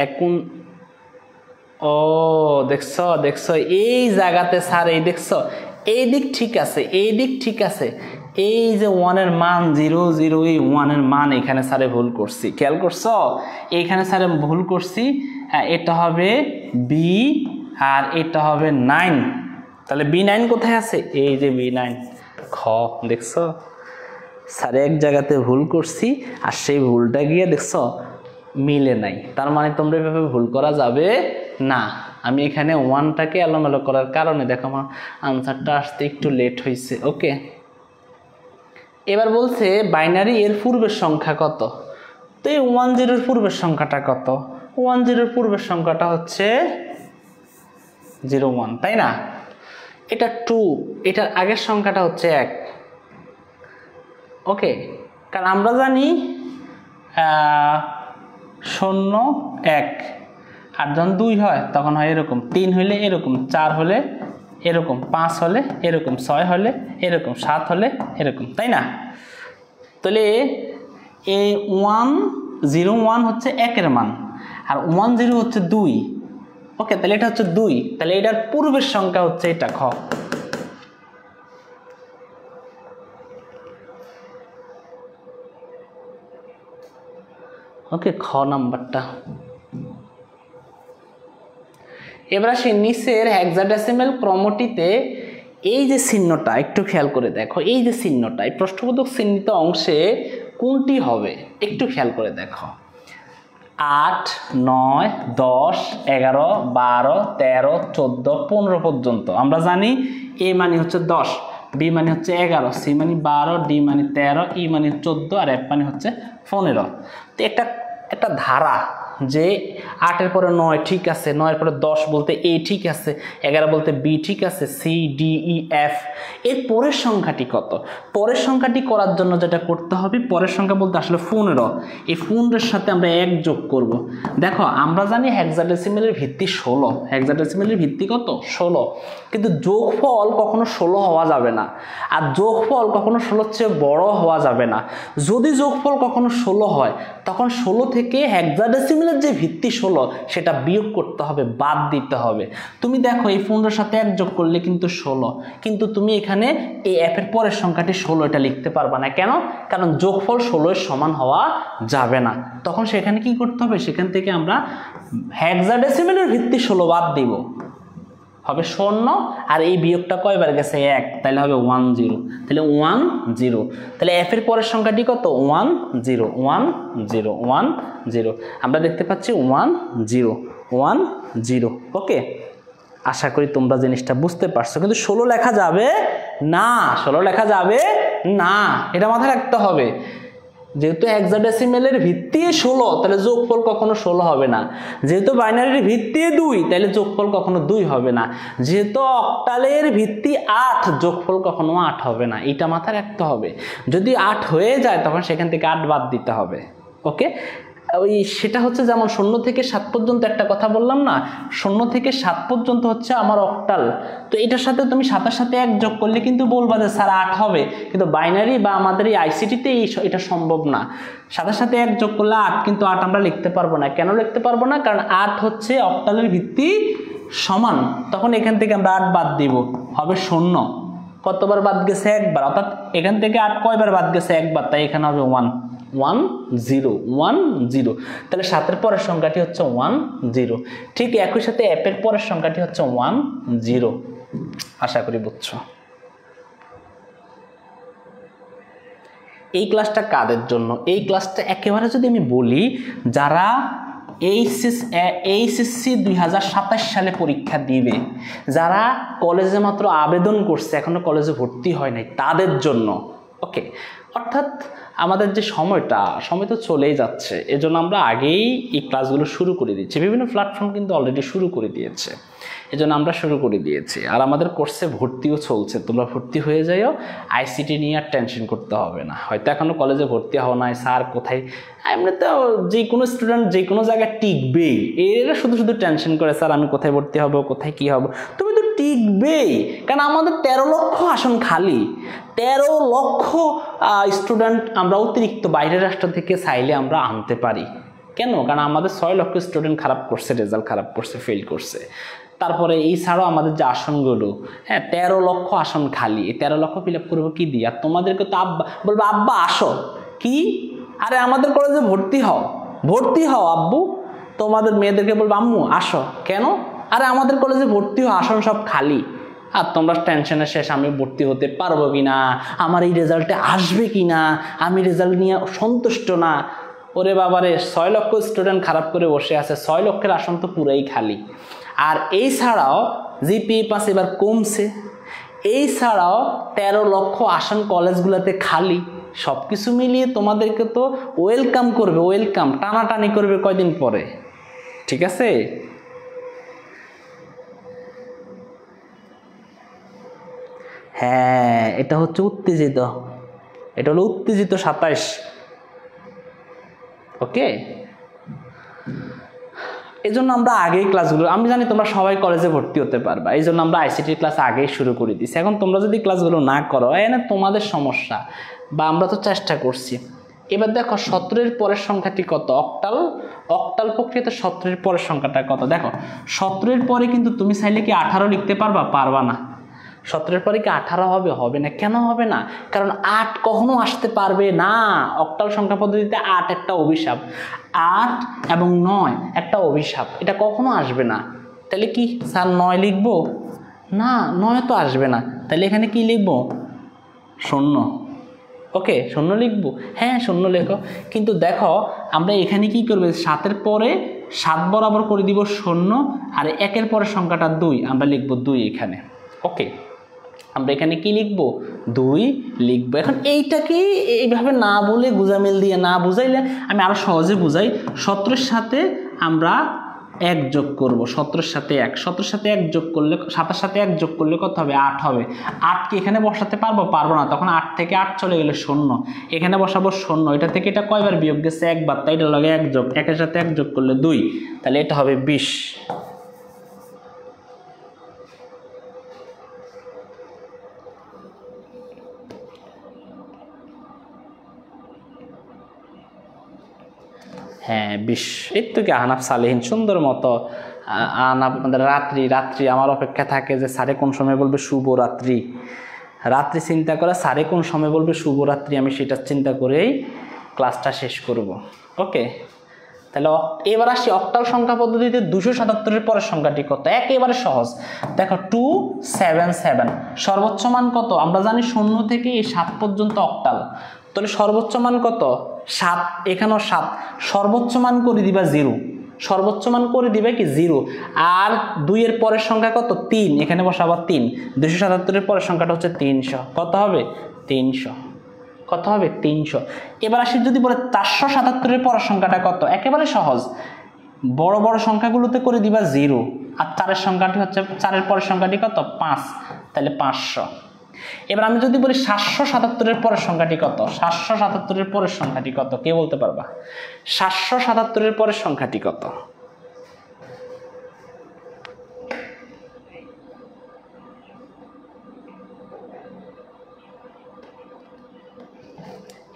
এখন। ও দেখছো দেখছো এই জায়গাতে স্যার এই দেখছো এই দিক ঠিক আছে, এই দিক ঠিক আছে, এই যে 1 এর মান 0 0, এই 1 এর মান এখানে স্যারে ভুল করছি, খেয়াল করছো? এইখানে স্যারে ভুল করছি। এটা হবে বি আর এটা হবে 9। তাহলে B9 কোথায় আছে? এই যে B9 খ। দেখছো স্যারে এক জায়গাতে ভুল করছি আর সেই ভুলটা গিয়ে দেখছো মিলে নাই। তার মানে তোমরা এভাবে ভুল করা যাবে না। আমি এখানে 1টাকে এলোমেলো করার কারণে দেখো আমার আনসারটা আসতে একটু লেট হয়েছে। ওকে, এবার বলছে বাইনারি এর পূর্বের সংখ্যা কত? তো এই 10 এর পূর্বের সংখ্যাটা কত? 10 এর পূর্বের সংখ্যাটা হচ্ছে 01, তাই না? এটা 2, এটার আগের সংখ্যাটা হচ্ছে 1। ওকে, কারণ আমরা জানি 0 1, আর যখন 2 হয় তখন হয় এরকম, 3 হলে এরকম, 4 হলে এরকম, 5 হলে এরকম, 6 হলে এরকম, 7 হলে এরকম, তাই না? তাহলে এই 101 হচ্ছে 1 এর মান আর 10 হচ্ছে 2। ওকে, তাহলে এটা হচ্ছে 2, তাহলে এটার পূর্বের সংখ্যা হচ্ছে এটা খ। ওকে, খ নাম্বারটা। এবার আসি নিচের হেক্সাডেসিমেল ক্রমটিতে এই যে চিহ্নটা একটু খেয়াল করে দেখো, এই যে চিহ্নটা এই প্রশ্নবোধক চিহ্নিত অংশে কোনটি হবে একটু খেয়াল করে দেখো। 8 9 10 11 12 13 14 15 পর্যন্ত আমরা জানি এ মানে হচ্ছে 10, বি মানে হচ্ছে 11, সি মানে 12, ডি মানে 13, ই মানে 14 আর এফ মানে হচ্ছে 15। তো একটা ধারা যে 8 এর পরে 9 ঠিক আছে, 9 এর পরে 10 বলতে এ ঠিক আছে, 11 বলতে বি ঠিক আছে, সি ডি ই এফ। এর পরের সংখ্যাটি কত? পরের সংখ্যাটি করার জন্য যেটা করতে হবে, পরের সংখ্যা বলতে আসলে 15, এই 15 এর সাথে আমরা 1 যোগ করব। দেখো আমরা জানি হেক্সাডেসিমেলের ভিত্তি 16, হেক্সাডেসিমেলের ভিত্তি কত? 16, কিন্তু যোগফল কখনো 16 হওয়া যাবে না, আর যোগফল কখনো 16 চেয়ে বড় হওয়া যাবে না। যদি যোগফল কখনো 16 হয় তখন 16 থেকে হেক্সাডেসিমেলের যে ভিত্তি 16 সেটা বিয়োগ করতে হবে, বাদ দিতে হবে। তুমি দেখো এই 15 এর সাথে 1 যোগ করলে কিন্তু 16, কিন্তু তুমি এখানে এই এফ এর পরের সংখ্যাটি 16 এটা লিখতে পারবা না। কেন? কারণ যোগফল 16 এর সমান হওয়া যাবে না। তখন সেখানে কি করতে হবে? সেখান থেকে আমরা হেক্সাডেসিমেলের ভিত্তি 16 বাদ দিব, হবে 0, আর এই বিয়োগটা কয়বার গেছে? 1, তাহলে হবে 10। তাহলে 10, তাহলে এফ এর পরের সংখ্যাটি কত? 10 10 10। আমরা দেখতে পাচ্ছি 10 ওকে, আশা করি তোমরা জিনিসটা বুঝতে পারছো। কিন্তু 16 লেখা যাবে না, 16 লেখা যাবে না, এটা মাথায় রাখতে হবে। যেহেতু হেক্সাডেসিমেলের ভিত্তি 16 তাহলে যোগফল কখনো 16 হবে না। যেহেতু বাইনারির ভিত্তি 2 তাহলে যোগফল কখনো 2 হবে না। যেহেতু অক্টালের ভিত্তি 8 যোগফল কখনো 8 হবে না, এটা মাথায় রাখতে হবে। যদি 8 হয়ে যায় তখন সেখান থেকে 8 বাদ দিতে হবে। ওকে, ওই সেটা হচ্ছে যেমন 0 থেকে 7 পর্যন্ত একটা কথা বললাম না, 0 থেকে 7 পর্যন্ত হচ্ছে আমার অক্টাল। তো এটার সাথে তুমি 7-এর সাথে 1 যোগ করলে কিন্তু বলবা যে স্যার 8 হবে, কিন্তু বাইনারি বা আমাদের এই আইসিটিতে এটা সম্ভব না। 7-এর সাথে 1 যোগ করলে 8, কিন্তু 8 আমরা লিখতে পারবো না। কেন লিখতে পারবো না? কারণ 8 হচ্ছে অক্টালের ভিত্তি সমান, তখন এখান থেকে আমরা 8 বাদ দিব, হবে 0। কতবার বাদ গেছে? একবার, অর্থাৎ এখান থেকে 8 কয়বার বাদ গেছে? একবার, তাই এখানে হবে 1 1 0 1 0। তাহলে 7-এর পরের সংখ্যাটি হচ্ছে 1 0। ঠিক একই সাথে অ্যাপের পরের সংখ্যাটি হচ্ছে 1 0। আশা করি বুঝছো। এই ক্লাসটা কাদের জন্য? এই ক্লাসটা একেবারে যদি আমি বলি, যারা এইচএসসি 2027 সালে পরীক্ষা দিবে, যারা কলেজে মাত্র আবেদন করছে, এখনো কলেজে ভর্তি হয় নাই, তাদের জন্য। ওকে, অর্থাৎ আমাদের যে সময় তো চলেই যাচ্ছে, এজন্য আমরা আগেই এই ক্লাসগুলো শুরু করে দিচ্ছি। বিভিন্ন প্ল্যাটফর্ম কিন্তু অলরেডি শুরু করে দিয়েছে, এজন্য আমরা শুরু করে দিয়েছি। আর আমাদের কোর্সে ভর্তিও চলছে, তোমরা ভর্তি হয়ে যাও। আইসিটি নিয়ে আর টেনশন করতে হবে না। হয়তো এখনো কলেজে ভর্তি হওয়া নাই, স্যার কোথায়, এমনি তো যে কোনো স্টুডেন্ট যে কোনো জায়গায় টিকবেই, এরা শুধু টেনশন করে স্যার আমি কোথায় ভর্তি হব, কোথায় কি হব। তুমি তো টিকবেই, কারণ আমাদের 13 লক্ষ আসন খালি। 13 লক্ষ স্টুডেন্ট আমরা অতিরিক্ত বাইরের রাষ্ট্র থেকে চাইলে আমরা আনতে পারি। কেন? কারণ আমাদের 6 লক্ষ স্টুডেন্ট খারাপ করছে, রেজাল্ট খারাপ করছে, ফেল করছে। তারপরে এই ছাড়াও আমাদের যে আসনগুলো, 13 লক্ষ আসন খালি। এই 13 লক্ষ ফিল আপ করবো কি দিয়ে? আর তোমাদেরকে তো বলবো আব্বা আসো, কি আরে আমাদের কলেজে ভর্তি হও আব্বু। তোমাদের মেয়েদেরকে বলবো আম্মু আসো, কেন? আরে আমাদের কলেজে ভর্তি হও, আসন সব খালি। আর তোমরা টেনশনের শেষ, আমি ভর্তি হতে পারবো কিনা, আমার এই রেজাল্টে আসবে কিনা, আমি রেজাল্ট নিয়ে সন্তুষ্ট না। ওরে বাবারে, 6 লক্ষ স্টুডেন্ট খারাপ করে বসে আছে, 6 লক্ষের আসন তো পুরাই খালি। আর এই ছাড়াও জিপিএ পাস এবার কমছে, এই ছাড়াও 13 লক্ষ আসন কলেজগুলোতে খালি। সব কিছু মিলিয়ে তোমাদেরকে তো ওয়েলকাম করবে, টানাটানি করবে কয়দিন পরে, ঠিক আছে? হ্যাঁ, এটা হচ্ছে উত্তেজিত, এটা হলো উত্তেজিত 27। ওকে, এই জন্য আমরা আগেই ক্লাসগুলো, আমি জানি তোমরা সবাই কলেজে ভর্তি হতে পারবা, এই জন্য আমরা আইসিটির ক্লাস আগেই শুরু করে দিচ্ছি। এখন তোমরা যদি ক্লাসগুলো না করো, এনে তোমাদের সমস্যা, বা আমরা তো চেষ্টা করছি। এবার দেখো 17-এর পরের সংখ্যাটি কত? অক্টাল প্রক্রিয়াতে 17-এর পরের সংখ্যাটা কত? দেখো 17-এর পরে কিন্তু তুমি চাইলে কি 18 লিখতে পারবা না। 17-এর পরে কি 18 হবে না। কেন হবে না? কারণ 8 কখনো আসতে পারবে না। অক্টাল সংখ্যা পদ্ধতিতে 8 একটা অভিশাপ, 8 এবং 9 একটা অভিশাপ, এটা কখনো আসবে না। তাহলে কি স্যার 9 লিখবো না? 9 তো আসবে না, তাহলে এখানে কি লিখবো? 0। ওকে, 0 লিখবো, হ্যাঁ 0 লেখো। কিন্তু দেখো আমরা এখানে কি করবে, 7-এর পরে 7 বরাবর করে দিব 0, আর 1-এর পরে সংখ্যাটা 2, আমরা লিখবো 2 এখানে। ওকে, আমরা এখানে কি লিখবো? 2 লিখবো। এখন এইটাকে এইভাবে না বলে গুজামিল দিয়ে না বুঝাইলে আমি আরো সহজে বুঝাই। 17-এর সাথে আমরা 1 যোগ করব, 17-এর সাথে 1, 17-এর সাথে 1 যোগ করলে, 7-এর সাথে 1 যোগ করলে কত হবে? 8 হবে। 8 কি এখানে বসাতে পারবো না, তখন 8 থেকে 8 চলে গেলে 0, এখানে বসাবো 0। এটা থেকে এটা কয়বার বিয়োগ গেছে? একবার, তাই এটা লাগে 1 যোগ, 1-এর সাথে 1 যোগ করলে 2, তাহলে এটা হবে 20। হ্যাঁ 20। এর থেকে আহনাফ সালেহীন সুন্দর মতো আপনাদের রাত্রি আমার অপেক্ষা থাকে যে স্যারে কোন সময় বলবে শুভরাত্রি, রাত্রি চিন্তা করে স্যারে কোন সময় বলবে শুভরাত্রি, আমি সেটা চিন্তা করেই ক্লাসটা শেষ করব। ওকে, তাহলে এবার আসি অক্টাল সংখ্যা পদ্ধতিতে 277-এর পরের সংখ্যাটি কত? একেবারে সহজ, দেখো 277। সর্বোচ্চ মান কত? আমরা জানি 0 থেকে এই 7 পর্যন্ত অক্টাল, তাহলে সর্বোচ্চ মান কত? 7, এখানেও 7, সর্বোচ্চ মান করে দিবা 0, সর্বোচ্চ মান করে দিবে কি 0। আর 2-এর পরের সংখ্যা কত? 3, এখানে বসাবা 3। 277-এর পরের সংখ্যাটা হচ্ছে 300, কত হবে? 300, কত হবে? 300। এবার আসি যদি বলে 477-এর পরের সংখ্যাটা কত? একেবারে সহজ, বড় বড় সংখ্যাগুলোতে করে দিবা 0, আর 4-এর সংখ্যাটি হচ্ছে, 4-এর পরের সংখ্যাটি কত? 5, তাহলে 500। এবার আমি যদি বলি 777-এর পরের সংখ্যাটি কত, 777-এর পরের সংখ্যাটি কত, কে বলতে পারবা? 777-এর পরের সংখ্যাটি কত?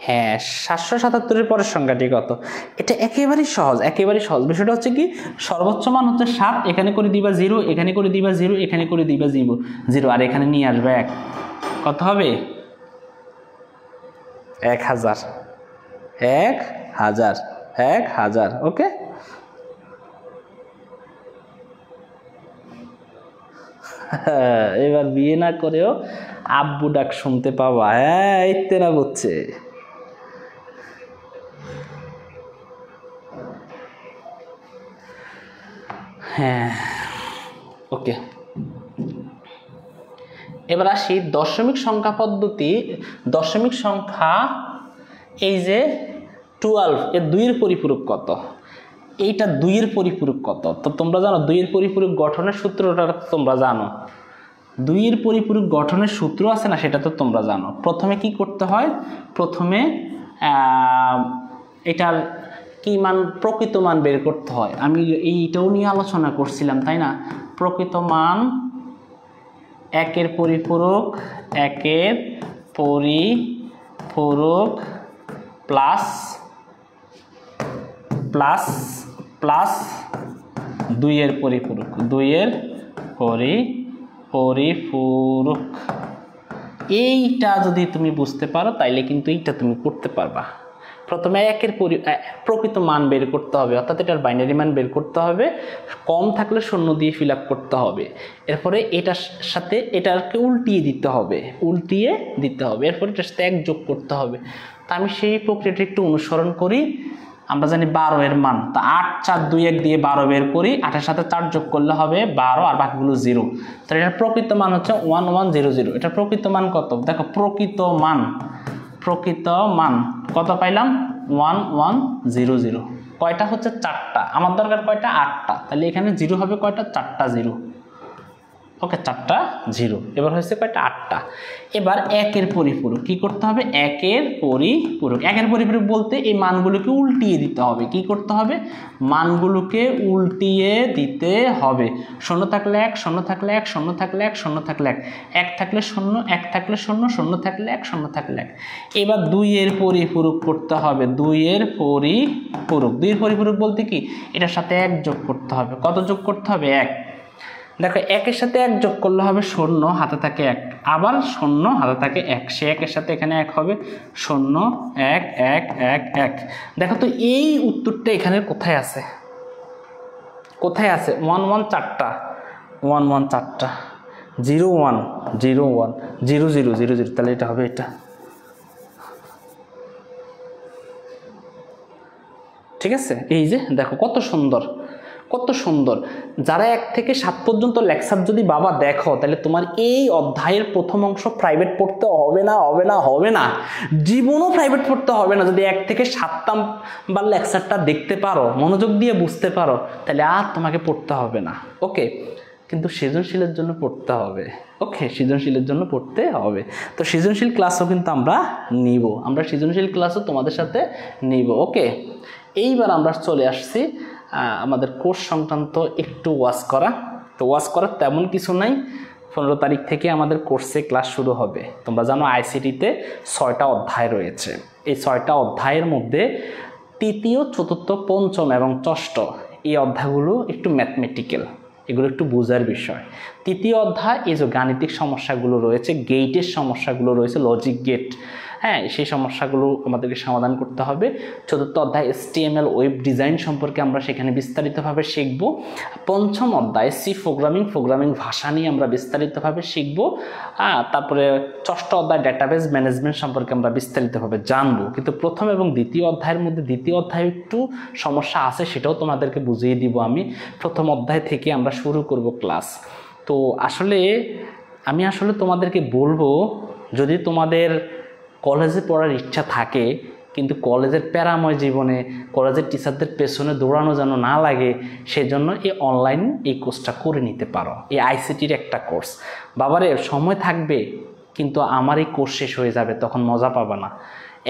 হ্যাঁ, 777-এর পরের সংখ্যাটি কত? এটা একেবারেই সহজ, একেবারেই সহজ। বিষয়টা হচ্ছে কি, সর্বোচ্চ মান হচ্ছে 7, এখানে করে দিবা 0, এখানে করে দিবা 0, এখানে করে দিবা 0, আর এখানে নিয়ে আসবে 1। কত হবে? 1000, 1000, 1000। ওকে, এবার বিয়ে না করেও আব্বু ডাক শুনতে পাবা। হ্যাঁ, এইতে না বুঝছে। হ্যাঁ, ওকে। এবার আসি দশমিক সংখ্যা পদ্ধতি। দশমিক সংখ্যা, এই যে 12, এর 2-এর পরিপূরক কত? এইটা 2-এর পরিপূরক কত? তো তোমরা জানো 2-এর পরিপূরক গঠনের সূত্রটা তোমরা জানো। 2-এর পরিপূরক গঠনের সূত্র আছে না, সেটা তো তোমরা জানো। প্রথমে কি করতে হয়? প্রথমে এটার কি মান, প্রকৃত মান বের করতে হয়। আমি এইটাও নিয়ে আলোচনা করছিলাম, তাই না? প্রকৃত মান 1-এর পরিপূরক, 1-এর পরিপূরক প্লাস 2-এর পরিপূরক, 2-এর পরিপূরক। এইটা যদি তুমি বুঝতে পারো তাইলে কিন্তু এইটা তুমি করতে পারবা। প্রথমে 1-এর প্রকৃত মান বের করতে হবে, অর্থাৎ এটার বাইনারি মান বের করতে হবে। কম থাকলে 0 দিয়ে ফিল আপ করতে হবে। এরপরে এটার সাথে এটাকে উল্টিয়ে দিতে হবে, এরপরে এটার সাথে 1 যোগ করতে হবে। তা আমি সেই প্রক্রিয়াটা একটু অনুসরণ করি। আমরা জানি 12 এর মান, তা 8, 4, 2, 1 দিয়ে 12 বের করি। 8-এর সাথে 4 যোগ করলে হবে 12, আর বাকিগুলো 0। তাহলে এটার প্রকৃত মান হচ্ছে 1100। এটার প্রকৃত মান কত? দেখো, প্রকৃত মান কত পাইলাম? 1100। কয়টা হচ্ছে? 4টা। আমার দরকার কয়টা? 8টা। তাহলে এখানে 0 হবে কয়টা? 4টা 0। ওকে, 4টা 0। এবার হয়েছে কয়টা? 8টা। এবার 1-এর পরিপূরক কি করতে হবে? 1-এর পরিপূরক বলতে এই মানগুলোকে উল্টিয়ে দিতে হবে। কি করতে হবে? মানগুলোকে উল্টিয়ে দিতে হবে। 0 থাকলে 1, 0 থাকলে 1, 0 থাকলে 1, 0 থাকলে 1, 1 থাকলে 0, 1 থাকলে 0, 0 থাকলে 1, 0 থাকলে 1। এবার 2-এর পরিপূরক করতে হবে। 2-এর পরিপূরক বলতে কি, এটার সাথে 1 যোগ করতে হবে। কত যোগ করতে হবে? 1। দেখো, 1-এর সাথে 1 যোগ করলে হবে 0, হাতে থাকে 1, আবার 0, হাতে থাকে 1। সে 1-এর সাথে এখানে 1 হবে, 0, 1, 1, 1, 1। দেখো তো এই উত্তরটা এখানে কোথায় আছে? 11 4টা, 11 4টা, 0 1 0 1 0 0 0 0। তাহলে এটা হবে এটা। ঠিক আছে? এই যে দেখো কত সুন্দর। যারা 1 থেকে 7 পর্যন্ত লেকচার যদি বাবা দেখো, তাহলে তোমার এই অধ্যায়ের প্রথম অংশ প্রাইভেট পড়তে হবে না, জীবনও প্রাইভেট পড়তে হবে না। যদি 1 থেকে 7 নাম্বার লেকচারটা দেখতে পারো, মনোযোগ দিয়ে বুঝতে পারো, তাহলে আর তোমাকে পড়তে হবে না। ওকে, কিন্তু সৃজনশীলের জন্য পড়তে হবে। তো সৃজনশীল ক্লাসও কিন্তু আমরা তোমাদের সাথে নিব। ওকে, এইবার আমরা চলে আসছি আমাদের কোর্স সংক্রান্ত একটু ওয়াচ করা। তো ওয়াচ করার তেমন কিছু নাই। 15 তারিখ থেকে আমাদের কোর্সে ক্লাস শুরু হবে। তোমরা জানো আইসিটিতে 6টা অধ্যায় রয়েছে। এই 6টা অধ্যায়ের মধ্যে তৃতীয়, চতুর্থ, পঞ্চম এবং ষষ্ঠ এই অধ্যায়গুলো একটু ম্যাথমেটিক্যাল, এগুলো একটু বোঝার বিষয়। তৃতীয় অধ্যায় এই যে গাণিতিক সমস্যাগুলো রয়েছে, গেটের সমস্যাগুলো রয়েছে, লজিক গেট, হ্যাঁ, সেই সমস্যাগুলো আমাদেরকে সমাধান করতে হবে। চতুর্থ অধ্যায় HTML ওয়েব ডিজাইন সম্পর্কে আমরা সেখানে বিস্তারিতভাবে শিখব। পঞ্চম অধ্যায় সি প্রোগ্রামিং ভাষা নিয়ে আমরা বিস্তারিতভাবে শিখব। তারপরে ষষ্ঠ অধ্যায় ডেটাবেস ম্যানেজমেন্ট সম্পর্কে আমরা বিস্তারিতভাবে জানবো। কিন্তু প্রথম এবং দ্বিতীয় অধ্যায়ের মধ্যে দ্বিতীয় অধ্যায়ে একটু সমস্যা আছে, সেটাও তোমাদেরকে বুঝিয়ে দিব আমি। প্রথম অধ্যায় থেকে আমরা শুরু করব ক্লাস। তো আমি তোমাদেরকে বলবো, যদি তোমাদের কলেজে পড়ার ইচ্ছা থাকে, কিন্তু কলেজের প্যারাময় জীবনে কলেজের টিচারদের পেছনে দৌড়ানো যেন না লাগে, সেজন্য এই কোর্সটা করে নিতে পারো। এই আইসিটির একটা কোর্স। বাবারে, সময় থাকবে কিন্তু আমার এই কোর্স শেষ হয়ে যাবে, তখন মজা পাবা না।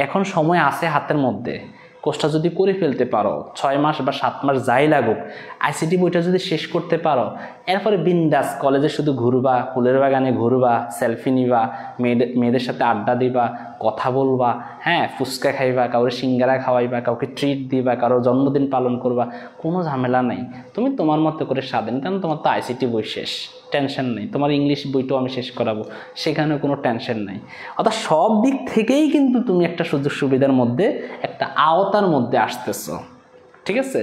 এখন সময় আছে হাতের মধ্যে, কোর্সটা যদি করে ফেলতে পারো 6 মাস বা 7 মাস যাই লাগুক, আইসিটি বইটা যদি শেষ করতে পারো, এরপরে বিন্দাস কলেজে শুধু ঘুরবা, ফুলের বাগানে ঘুরবা, সেলফি নিবা, মেয়েদের সাথে আড্ডা দিবা, কথা বলবা, হ্যাঁ, ফুচকা খাইবা, কাউকে সিঙ্গারা খাওয়াইবা, কাউকে ট্রিট দিবা, কারোর জন্মদিন পালন করবা, কোনো ঝামেলা নাই। তুমি তোমার মতো করে স্বাধীন, কারণ তোমার তো আইসিটি বই শেষ, টেনশন নেই। তোমার ইংলিশ বইটাও আমি শেষ করাবো, সেখানে কোনো টেনশন নেই। অর্থাৎ সব দিক থেকেই কিন্তু তুমি একটা সুযোগ সুবিধার মধ্যে, একটা আওতার মধ্যে আসতেছো, ঠিক আছে?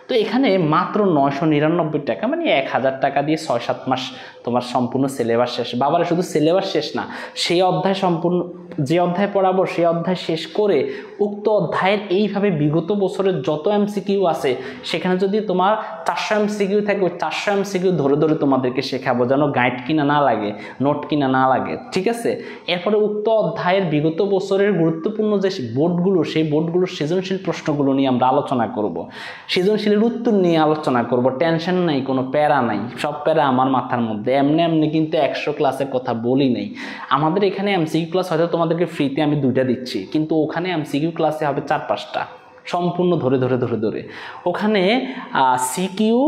তো এখানে মাত্র 999 টাকা, মানে 1000 টাকা দিয়ে 6-7 মাস তোমার সম্পূর্ণ সিলেবাস শেষ। বাবারা শুধু সিলেবাস শেষ না, সেই অধ্যায় সম্পূর্ণ, যে অধ্যায় পড়াবো সেই অধ্যায় শেষ করে উক্ত অধ্যায়ের এইভাবে বিগত বছরের যত এমসিকিউ আছে, সেখানে যদি তোমার 400 এমসিকিউ থাকে, ওই 400 এমসিকিউ ধরে ধরে তোমাদেরকে শেখাবো, যেন গাইড কিনা না লাগে, নোট কিনা না লাগে, ঠিক আছে? এরপরে উক্ত অধ্যায়ের বিগত বছরের গুরুত্বপূর্ণ যে বোর্ডগুলো, সেই বোর্ডগুলোর সৃজনশীল প্রশ্নগুলো নিয়ে আমরা আলোচনা করব, সৃজনশীলের উত্তর নিয়ে আলোচনা করব। টেনশন নাই, কোনো প্যারা নাই, সব প্যারা আমার মাথার মধ্যে। এমনি এমনি কিন্তু 100 ক্লাসের কথা বলি নাই। আমাদের এখানে এমসিকিউ ক্লাস হয়তো তোমাদেরকে ফ্রিতে আমি 2টা দিচ্ছি, কিন্তু ওখানে এমসিকিউ ক্লাসে হবে 4-5টা, সম্পূর্ণ ধরে ধরে ধরে ধরে। ওখানে সিকিউ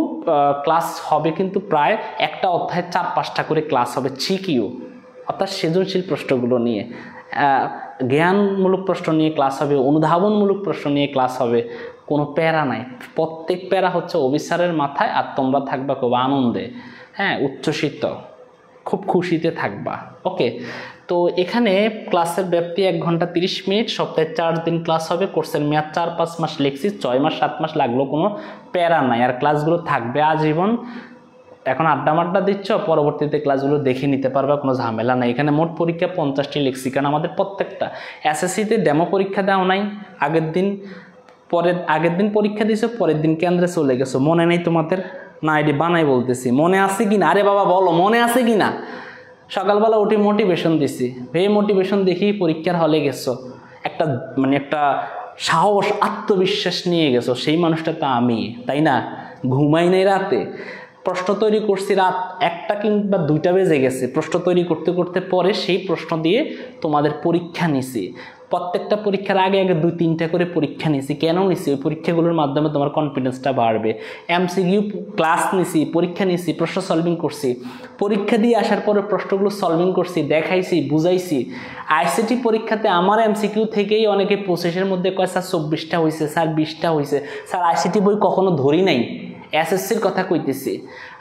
ক্লাস হবে কিন্তু প্রায় একটা অধ্যায়ে 4-5টা করে ক্লাস হবে সিকিউ, অর্থাৎ সৃজনশীল প্রশ্নগুলো নিয়ে। জ্ঞানমূলক প্রশ্ন নিয়ে ক্লাস হবে, অনুধাবনমূলক প্রশ্ন নিয়ে ক্লাস হবে, কোনো প্যারা নাই। প্রত্যেক প্যারা হচ্ছে অফিসারের মাথায়, আর তোমরা থাকবা খুব আনন্দে, হ্যাঁ, উচ্ছ্বসিত, খুব খুশিতে থাকবা। ওকে, তো এখানে ক্লাসের ব্যাপ্তি 1 ঘন্টা 30 মিনিট, সপ্তাহে 4 দিন ক্লাস হবে। কোর্সের মেয়াদ 4-5 মাস লিখছি, 6 মাস 7 মাস লাগলো, কোনো প্যারা নাই। আর ক্লাসগুলো থাকবে আজীবন। এখন আড্ডা দিচ্ছ, পরবর্তীতে ক্লাসগুলো দেখে নিতে পারবা, কোনো ঝামেলা নাই। এখানে মোট পরীক্ষা 50টি লিখছি, কারণ আমাদের প্রত্যেকটা এসএসসিতে ডেমো পরীক্ষা দেওয়া নাই, আগের দিন পরীক্ষা দিয়েছো, পরের দিন কেন্দ্রে চলে গেছো, মনে নেই তোমাদের? না, এটি বানাই বলতেছি, মনে আছে কি না? আরে বাবা বলো, মনে আছে কি না? সকালবেলা উঠে মোটিভেশন দিছি, এই মোটিভেশন দেখেই পরীক্ষার হলে গেছো, একটা সাহস, আত্মবিশ্বাস নিয়ে গেছো। সেই মানুষটা তো আমি, তাই না? ঘুমাই নাই রাতে, প্রশ্ন তৈরি করছি, রাত 1টা কিংবা 2টা বেজে গেছে প্রশ্ন তৈরি করতে করতে। পরে সেই প্রশ্ন দিয়ে তোমাদের পরীক্ষা নিছি। প্রত্যেকটা পরীক্ষার আগে 2-3টা করে পরীক্ষা নিছি। কেন নিছি? ওই পরীক্ষাগুলোর মাধ্যমে তোমার কনফিডেন্সটা বাড়বে। এমসিকিউ ক্লাস নিছি, পরীক্ষা নিছি, প্রশ্ন সলভিং করছি, পরীক্ষা দিয়ে আসার পরে প্রশ্নগুলো সলভিং করছি, দেখাইছি, বুঝাইছি। আইসিটি পরীক্ষাতে আমার এমসিকিউ থেকেই অনেকে 25-এর মধ্যে কয় স্যার 24টা হয়েছে, স্যার 20টা হয়েছে। স্যার আইসিটি বই কখনো ধরি নাই, এসএসসির কথা কইতেছি,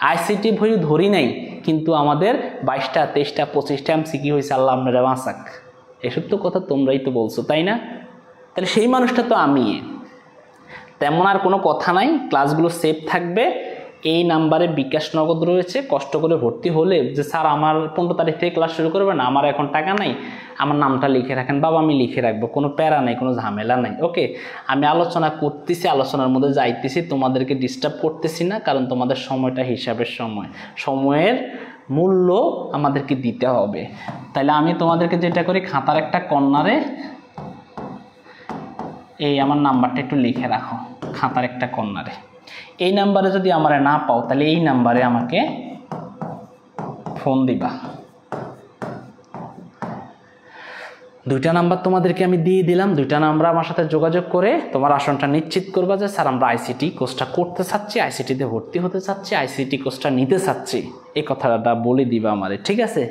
আইসিটি বই ধরি নাই, কিন্তু আমাদের 22টা 23টা 25টা এমসিকিউ হয়েছে। আল্লাহ আপনারা বাঁচাক। এসব তো কথা তোমরাই তো বলছো, তাই না? তাহলে সেই মানুষটা তো আমি। তেমন আর কোনো কথা নাই, ক্লাসগুলো সেভ থাকবে। এই নাম্বারে বিকাশ নগদ রয়েছে। কষ্ট করে ভর্তি হলে যে স্যার আমার 15 তারিখ থেকে ক্লাস শুরু করবে না, আমার এখন টাকা নাই, আমার নামটা লিখে রাখেন। বাবা আমি লিখে রাখবো, কোনো প্যারা নেই, কোনো ঝামেলা নাই। ওকে, আমি আলোচনা করতেছি, আলোচনার মধ্যে যাইতেছি, তোমাদেরকে ডিস্টার্ব করতেছি না, কারণ তোমাদের সময়টা হিসাবের সময়, সময়ের মূল্য আমাদেরকে দিতে হবে। তাহলে আমি তোমাদেরকে যেটা করি, খাতার একটা কর্নারে এই আমার নাম্বারটা একটু লিখে রাখো, খাতার একটা কর্নারে। এই নাম্বারে যদি আমার না পাও, তাহলে এই নাম্বারে আমাকে ফোন দিবা। 2টা নাম্বার তোমাদেরকে আমি দিয়ে দিলাম। 2টা নাম্বার আমার সাথে যোগাযোগ করে তোমার আসনটা নিশ্চিত করবা যে স্যার আমরা আইসিটি কোর্সটা করতে চাচ্ছি, আইসিটিতে ভর্তি হতে চাচ্ছি, আইসিটি কোর্সটা নিতে চাচ্ছি, এই কথাটা বলে দিবা আমারে, ঠিক আছে?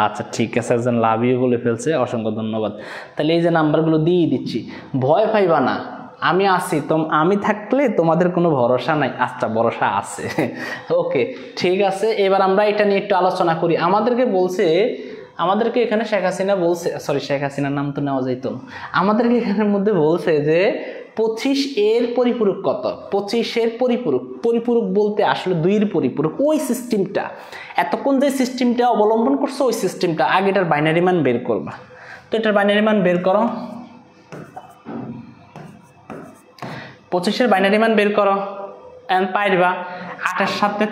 আচ্ছা ঠিক আছে, একজন লাভ ইউ বলে ফেলছে, অসংখ্য ধন্যবাদ। তাহলে এই যে নাম্বারগুলো দিয়ে দিচ্ছি, ভয় পাইবা না, আমি আছি। আমি থাকলে তোমাদের কোনো ভরসা নাই। আচ্ছা, ভরসা আছে। ওকে ঠিক আছে, এবার আমরা এটা নিয়ে একটু আলোচনা করি। আমাদেরকে এখানে শেখ হাসিনা বলছে, সরি শেখ হাসিনার নাম তো নেওয়া যাইতো, আমাদেরকে এখানের মধ্যে বলছে যে 25 এর পরিপূরক কত? 25 এর পরিপূরক বলতে আসলে 2 এর পরিপূরক, ওই সিস্টেমটা এতক্ষণ যে সিস্টেমটা অবলম্বন করছো, ওই সিস্টেমটা আগে এটার বাইনারি মান বের করবা। তো এটার বাইনারি মান বের করো, 25 এর বাইনারি মান বের করো, পাইবা 8 সাথে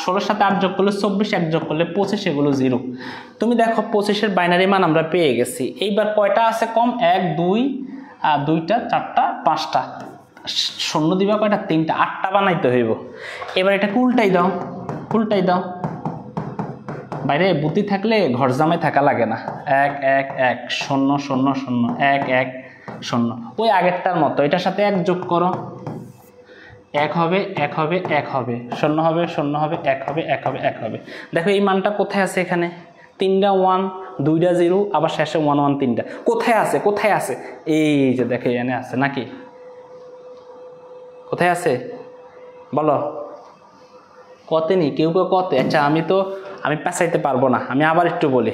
16 সাথে 8 যোগ করলে 24, 1 যোগ করলে 25, এগুলো 0। তুমি দেখো 25 এর বাইনারি মান আমরা পেয়ে গেছি। এইবার কয়টা আছে কম? 1 2 2টা 4টা 5টা, শূন্য দিবা কয়টা 3টা, 8টা বানাইতে হইব। এবার এটা উল্টাই দাও, উল্টাই দাও। বাইরে বুদ্ধি থাকলে ঘর জামাই থাকা লাগে না। 1 1 1 0 0 0 1 1 0, ওই আগেরটার মতো। এটার সাথে 1 যোগ করো, 1 হবে 1 হবে 1 হবে, 0 হবে 0 হবে 1 হবে 1 হবে 1 হবে। দেখো এই মানটা কোথায় আছে? এখানে 3টা 1 2টা 0, আবার শেষে 1 1 3টা। কোথায় আছে? কোথায় আছে? এই যে দেখো এখানে আছে নাকি? কোথায় আছে বলো? কতে নি? কেউ কেউ কতে। আচ্ছা আমি পেঁচাইতে পারবো না, আমি আবার একটু বলি।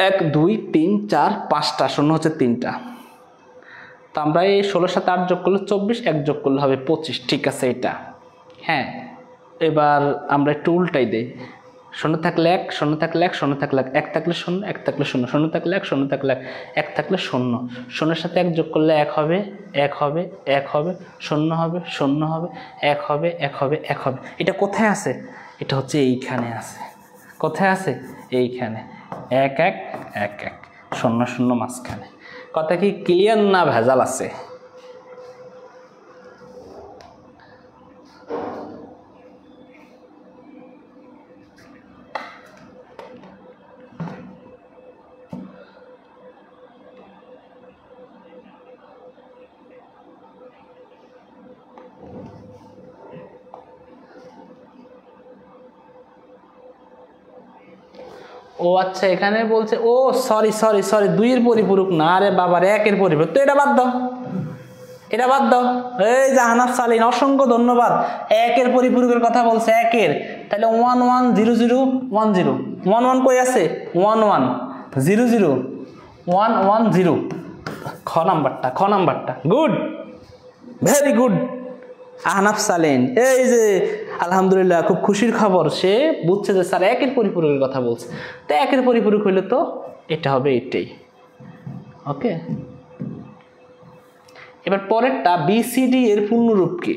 1 2 3 4 5টা, 0 হচ্ছে 3টা। তো আমরা এই 16 সাথে 8 যোগ করলে 24, 1 যোগ করলে হবে 25। ঠিক আছে এটা। হ্যাঁ, এবার আমরা একটু উল্টাই দিই। 0 থাকলে 1, 0 থাকলে 1, 0 থাকলে 1, 1 থাকলে 0, 1 থাকলে 0, 0 থাকলে 1, 0 থাকলে 1, 1 থাকলে 0, 0 সাথে 1 যোগ করলে 1 হবে 1 হবে 1 হবে, 0 হবে 0 হবে 1 হবে 1 হবে 1 হবে। এটা কোথায় আছে? এটা হচ্ছে এইখানে আছে। কোথায় আছে? এইখানে। 1 1 1 1 0 0 মাঝখানে। কথা কি ক্লিয়ার না ভেজাল আছে? ও আচ্ছা, এখানে বলছে ও সরি সরি সরি 2 এর পরিপূরক না, আরে বাবার 1 এর পরিপূরক। তো এটা বাদ দাও, এটা বাদ দাও। এই জাহানাত সালিন, অসংখ্য ধন্যবাদ। 1 এর পরিপূরকের কথা বলছে, 1 এর। তাহলে 1 1 0 0 1 0, 1 1 কই আছে? 1 1 0 0 1 1 0। খ নাম্বারটা গুড, ভেরি গুড। আহনাফ সালেন, এই যে আলহামদুলিল্লাহ, খুব খুশির খবর। সে বুঝছে যে স্যার 1 এর পরিপূরকের কথা বলছে। তো 1 এর পরিপূরক হইলে তো এটা হবে এটাই। ওকে, এবার পরেরটা বিসিডি এর পূর্ণরূপ কি?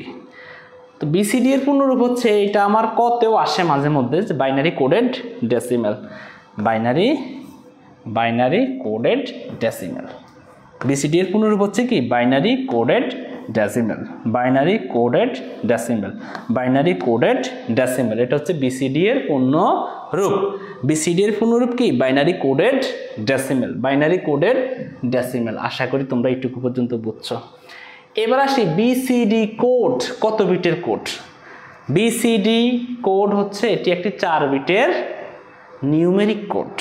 তো বিসিডি এর পূর্ণরূপ হচ্ছে, এটা আমার কতেও আসে মাঝে মধ্যে, যে binary coded decimal. Binary coded decimal. BCD এর পূর্ণরূপ হচ্ছে কি? Binary coded decimal. Binary coded decimal. Binary coded decimal, এটা হচ্ছে বিসিডি এর পূর্ণরূপ। বিসিডি এর পূর্ণরূপ কি? Binary coded decimal. Binary coded decimal. আশা করি তোমরা এইটুকু পর্যন্ত বুঝছো। এবার আসি বিসিডি কোড। কত বিটের কোড? বিসিডি কোড হচ্ছে, এটি একটি 4 বিটের নিউমেরিক কোড।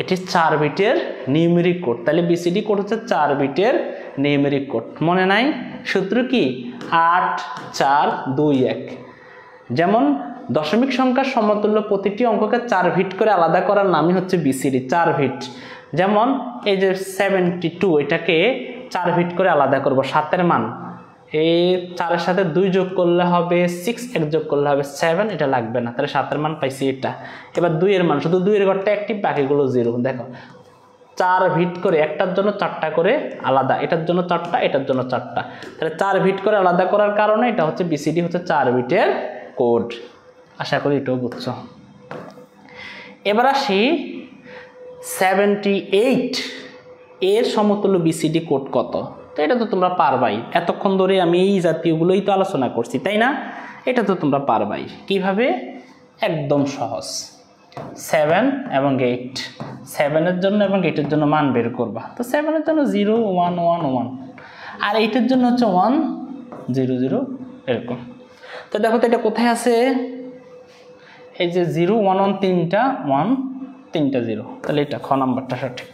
এটি 4 বিটের নিউমেরিক কোড। তাহলে বিসিডি কোড হচ্ছে 4 বিটের নিউমেরিক কোড। মনে নাই? সূত্র কি? 8 4 2 1। যেমন দশমিক সংখ্যার সমতুল্য প্রতিটি অঙ্ককে 4 ভিট করে আলাদা করার নামই হচ্ছে বিসিডি, 4 ভিট। যেমন এই যে 72, এটাকে 4 ভিট করে আলাদা করব। 7 এর মান, এই 4 এর সাথে 2 যোগ করলে হবে 6, 1 যোগ করলে হবে 7, এটা লাগবে না। তাহলে 7 এর মান পাইছি এটা। এবার 2 এর মান, শুধু 2 এর ঘরটা অ্যাক্টিভ, বাকিগুলো 0। দেখো 4 ভিট করে, একটার জন্য 4টা করে আলাদা, এটার জন্য 4টা, এটার জন্য 4টা। তাহলে 4 ভিট করে আলাদা করার কারণে এটা হচ্ছে বিসিডি হচ্ছে 4 বিটের কোড। আশা করি এটাও বুঝছো। এবার আসি 78 এর সমতুল্য বিসিডি কোড কত? তো এটা তো তোমরা পারবাই, এতক্ষণ ধরে আমি এই জাতীয়গুলোই তো আলোচনা করছি, তাই না? এটা তো তোমরা পারবাই। কিভাবে? একদম সহজ। 7 এবং 8, 7 এর জন্য এবং 8 এর জন্য মান বের করবা। তো 7 এর জন্য 0 1 1 1, আর 8 এর জন্য হচ্ছে 1 0 0, এরকম। তো দেখো তো এটা কোথায় আছে? এই যে 0 1 1 3টা 1, 3টা 0। তাহলে এটা খ নাম্বারটা সঠিক।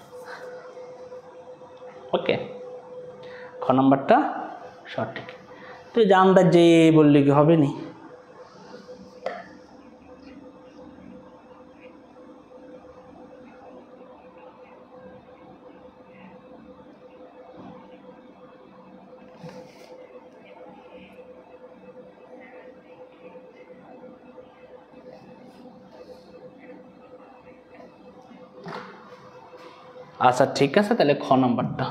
ওকে, খ নাম্বারটা সঠিক। তুই জানদার যে বললি কি হবে নি? আচ্ছা ঠিক আছে, তাহলে খ নাম্বারটা।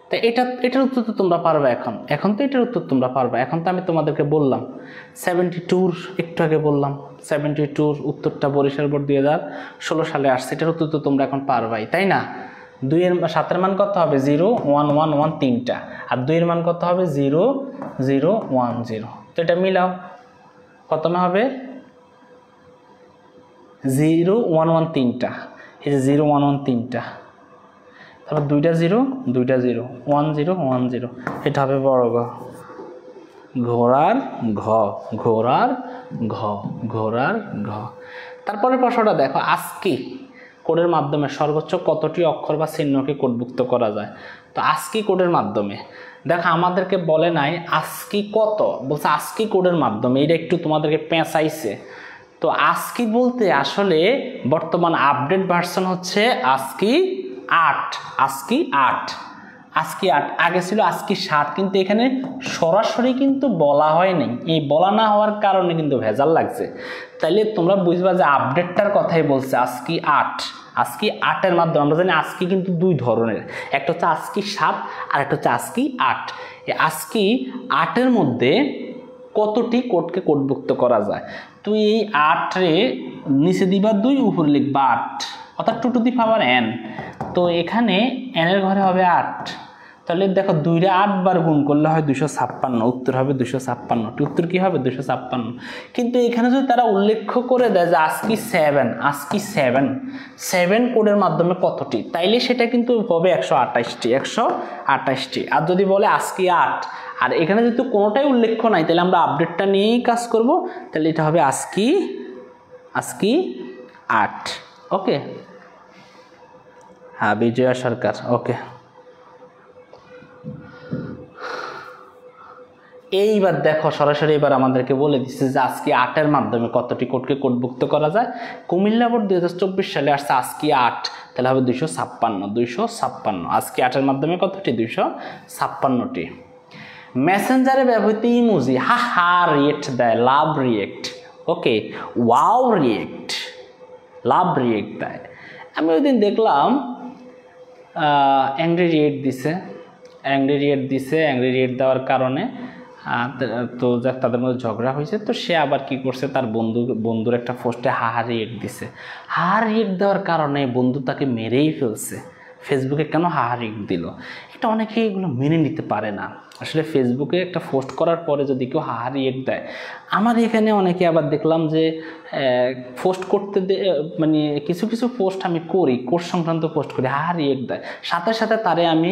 তো এটার উত্তর তো তোমরা পারবে। এখন তো এটার উত্তর তোমরা পারবে। এখন তো আমি তোমাদেরকে বললাম 72 একটু আগে বললাম 72 উত্তরটা বরিশাল বোর্ড 2016 সালে আসছে। এটার উত্তর তো তোমরা এখন পারবাই, তাই না? 7 মান কত হবে? 0 1 1 1 তিনটা, আর 2 এর মান কত হবে? 0 0 1 0। তো এটা মিলাও, কত হবে? 0 1 1 তিনটা, এই যে 0 1 1 তিনটা, তারপর 2টা 0 2টা 0 1 0 1 0। এটা হবে বড় ঘ, ঘোড়ার ঘ, ঘোড়ার ঘ, ঘোড়ার ঘ। তারপরে প্রশ্নটা দেখো, আস্কি কোডের মাধ্যমে সর্বোচ্চ কতটি অক্ষর বা চিহ্নকে কোডভুক্ত করা যায়? তো আস্কি কোডের মাধ্যমে দেখো, আমাদেরকে বলে নাই আস্কি কত, বলছে আস্কি কোডের মাধ্যমে। এটা একটু তোমাদেরকে পেঁচাইছে। তো আস্কি বলতে আসলে বর্তমান আপডেট ভার্সন হচ্ছে আস্কি 8, আস্কি 8, আস্কি 8। আগে ছিল আস্কি 7, কিন্তু এখানে সরাসরি কিন্তু বলা হয়নি। এই বলা না হওয়ার কারণে কিন্তু ভেজাল লাগছে। তাইলে তোমরা বুঝবা যে আপডেটটার কথাই বলছে আস্কি 8। আস্কি 8-এর মাধ্যমে আমরা জানি আস্কি কিন্তু 2 ধরনের, একটা হচ্ছে আস্কি 7 আর একটা হচ্ছে আস্কি 8। এই আস্কি 8-এর মধ্যে কতটি কোডকে কোডভুক্ত করা যায়? তুই এই 8-রে নিচে দিবা 2, উপরে লিখবা 8, অর্থাৎ 2 টু দি পাওয়ার n। তো এখানে n এর ঘরে হবে 8। তাহলে দেখো 2-রে 8 বার গুণ করলে হয় 256, উত্তর হবে 256। উত্তর কি হবে? 256। কিন্তু এখানে যদি তারা উল্লেখ করে দেয় যে আস্কি 7, আস্কি 7 কোডের মাধ্যমে কতটি, তাইলে সেটা কিন্তু হবে 128টি, 128টি। আর যদি বলে আস্কি 8, আর এখানে যেহেতু কোনোটাই উল্লেখ নাই, তাহলে আমরা আপডেটটা নিয়েই কাজ করব। তাহলে এটা হবে আস্কি 8। ওকে, হ্যাঁ, বিজয়া সরকার। ওকে, এইবার দেখো সরাসরি এবার আমাদেরকে বলে দিচ্ছে যে আজকে 8-এর মাধ্যমে কতটি কোডকে কোডভুক্ত করা যায়। কুমিল্লা বোর্ড 2024 সালে আসছে আজকে 8, তাহলে হবে 256। আজকে 8-এর মাধ্যমে কতটি? 256টি। মেসেঞ্জারে ব্যবহৃত ইমোজি হা হা রিয়েক্ট দেয়, লাভ রিয়েক্ট, ওকে, ওয়াও রিয়েক্ট, লাভ রিয়েক্ট দেয়। আমি ওই দিন দেখলাম অ্যাংরি রিয়েক্ট দিছে, অ্যাংরি রিয়েক্ট দেওয়ার কারণে তো যাক তাদের মধ্যে ঝগড়া হয়েছে। তো সে আবার কি করছে, তার বন্ধুর একটা পোস্টে হাহা রিয়েক্ট দিছে। হাহা রিয়েক্ট দেওয়ার কারণে বন্ধু তাকে মেরেই ফেলছে। ফেসবুকে কেন হাহা রিয়েক্ট দিল? এটা অনেকেই এগুলো মেনে নিতে পারে না। আসলে ফেসবুকে একটা পোস্ট করার পরে যদি কেউ হাহা রিয়েক্ট দেয়, আমার এখানে অনেকে আবার দেখলাম যে পোস্ট করতে মানে কিছু পোস্ট আমি করি, কোর্স সংক্রান্ত পোস্ট করি, হাহা রিয়েক্ট দেয়, সাথে সাথে তারে আমি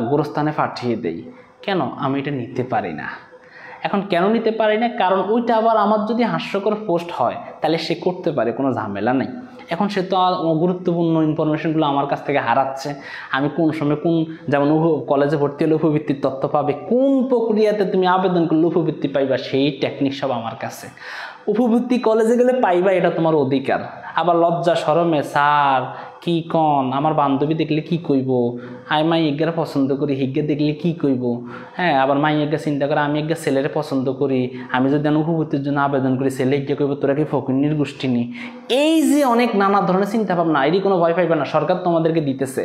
গোরস্থানে পাঠিয়ে দেই। কেন? আমি এটা নিতে পারি না। এখন কেন নিতে পারি না? কারণ ওইটা আবার আমার যদি হাস্যকর পোস্ট হয় তাহলে সে করতে পারে, কোনো ঝামেলা নেই। এখন সে তো গুরুত্বপূর্ণ ইনফরমেশনগুলো আমার কাছ থেকে হারাচ্ছে। আমি কোন সময় যেমন কলেজে ভর্তি হলে উপবৃত্তির তথ্য পাবে, কোন প্রক্রিয়াতে তুমি আবেদন করলে উপবৃত্তি পাইবা, সেই টেকনিক সব আমার কাছে। উপবৃত্তি কলেজে গেলে পাইবা, এটা তোমার অধিকার। আবার লজ্জা শরমে স্যার কি কন, আমার বান্ধবী দেখলে কি কইব, আমি মাই এগেরা পছন্দ করি, হিগে দেখলে কি কইব, হ্যাঁ, আবার মাই এগা চিন্তা করে আমি এগা ছেলেরে পছন্দ করি, আমি যদি উপবৃত্তির জন্য আবেদন করি, ছেলে এগিয়ে কইব তোরা কি ফকিন্নির গোষ্ঠী নি। এই যে অনেক নানা ধরনের চিন্তা ভাবনা, এরই কোনো ভয় পাইবে না। সরকার তোমাদেরকে দিতেছে,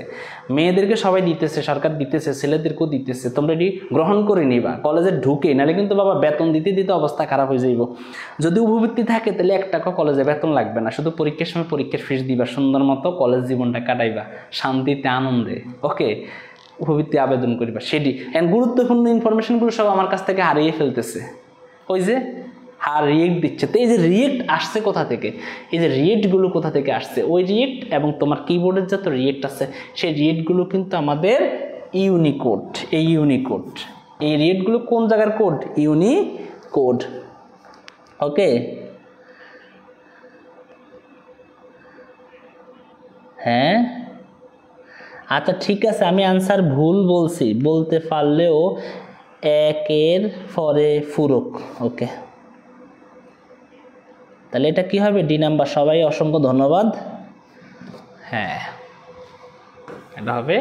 মেয়েদেরকে সবাই দিতেছে, সরকার দিতেছে, ছেলেদেরকেও দিতেছে, তোমরা এটি গ্রহণ করে নিবা। কলেজে ঢুকে নাহলে কিন্তু বাবা বেতন দিতে দিতে অবস্থা খারাপ হয়ে যাইব। যদি উপবৃত্তি থাকে তাহলে 1 টাকা কলেজে বেতন লাগবে না, শুধু পরীক্ষার সময় পরীক্ষার ফিস দিবা, সুন্দর মতো কলেজ জীবনটা কাটাইবা শান্তিতে আনন্দে। ওকে, উপবৃত্তি আবেদন করিবা। সেটি গুরুত্বপূর্ণ ইনফরমেশনগুলো সব আমার কাছ থেকে হারিয়ে ফেলতেছে, ওই যে রিয়েক্ট দিচ্ছে। তো এই যে রিয়েক্ট আসছে কোথা থেকে, এই যে রিয়েক্টগুলো কোথা থেকে আসছে, ওই রিয়েক্ট এবং তোমার কিবোর্ডের যত রিয়েক্ট আছে সেই রিয়েক্টগুলো কিন্তু আমাদের ইউনিকোড। এই ইউনিকোড, এই রিয়েক্টগুলো কোন জায়গার কোড? ইউনিকোড। ওকে, হ্যাঁ, আচ্ছা ঠিক আছে, আমি আনসার ভুল বলছি, বলতে পারলেও 1-এর পরে ফুরক। ওকে, তাহলে এটা কি হবে? D number. সবাই অসংখ্য ধন্যবাদ। হ্যাঁ, এটা হবে।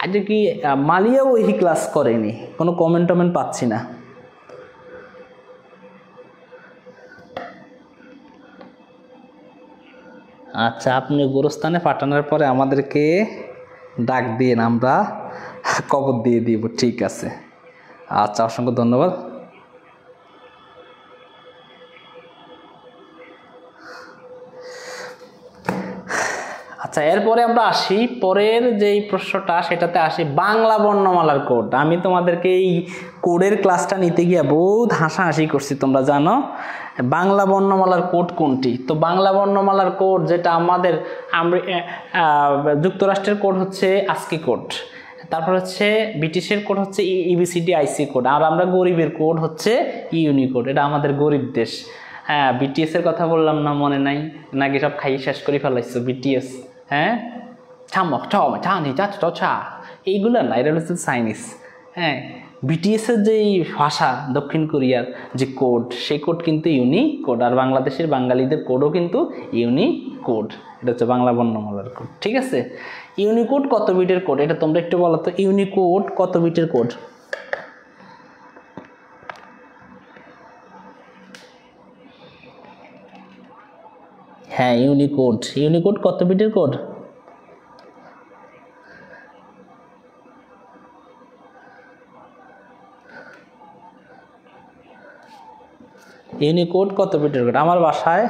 আজকে কি মালিয়াও এই ক্লাস করেনি, কোনো কমেন্ট পাচ্ছি না। আচ্ছা, আপনি গোরস্থানে পাঠানোর পরে আমাদেরকে ডাক দিন, আমরা কবর দিয়ে দিব, ঠিক আছে। আচ্ছা, অসংখ্য ধন্যবাদ। আচ্ছা, এরপরে আমরা আসি পরের যেই প্রশ্নটা, সেটাতে আসি বাংলা বর্ণমালার কোড। আমি তোমাদেরকে এই কোডের ক্লাসটা নিতে গিয়ে বহুত হাসাহাসি করছি, তোমরা জানো বাংলা বর্ণমালার কোড কোনটি। তো বাংলা বর্ণমালার কোড যেটা আমাদের যুক্তরাষ্ট্রের কোড হচ্ছে আস্কি কোড, তারপর হচ্ছে ব্রিটিশের কোড হচ্ছে ইবিসিডি আইসি কোড, আর আমরা গরিবের কোড হচ্ছে ইউনিকোড। এটা আমাদের গরিব দেশ। হ্যাঁ, বিটিএস এর কথা বললাম না, মনে নাই নাকি? সব খাই শেষ করে ফেলাইছো বিটিএস। হ্যাঁ, এইগুলো না, এটা হচ্ছে চাইনিজ। হ্যাঁ, বিটিএস এর যে ভাষা দক্ষিণ কোরিয়ার যে কোড, সেই কোড কিন্তু ইউনিক কোড, আর বাংলাদেশের বাঙালিদের কোডও কিন্তু ইউনিক কোড। এটা হচ্ছে বাংলা বর্ণমালার কোড, ঠিক আছে। ইউনিকোড কত বিটের কোড, এটা তোমরা একটু বলো তো। ইউনিকোড কত বিটের কোড? হ্যাঁ, ইউনিকোড কত বিটের কোড? ইউনিকোড কত বিটের কোড? আমার বাসায়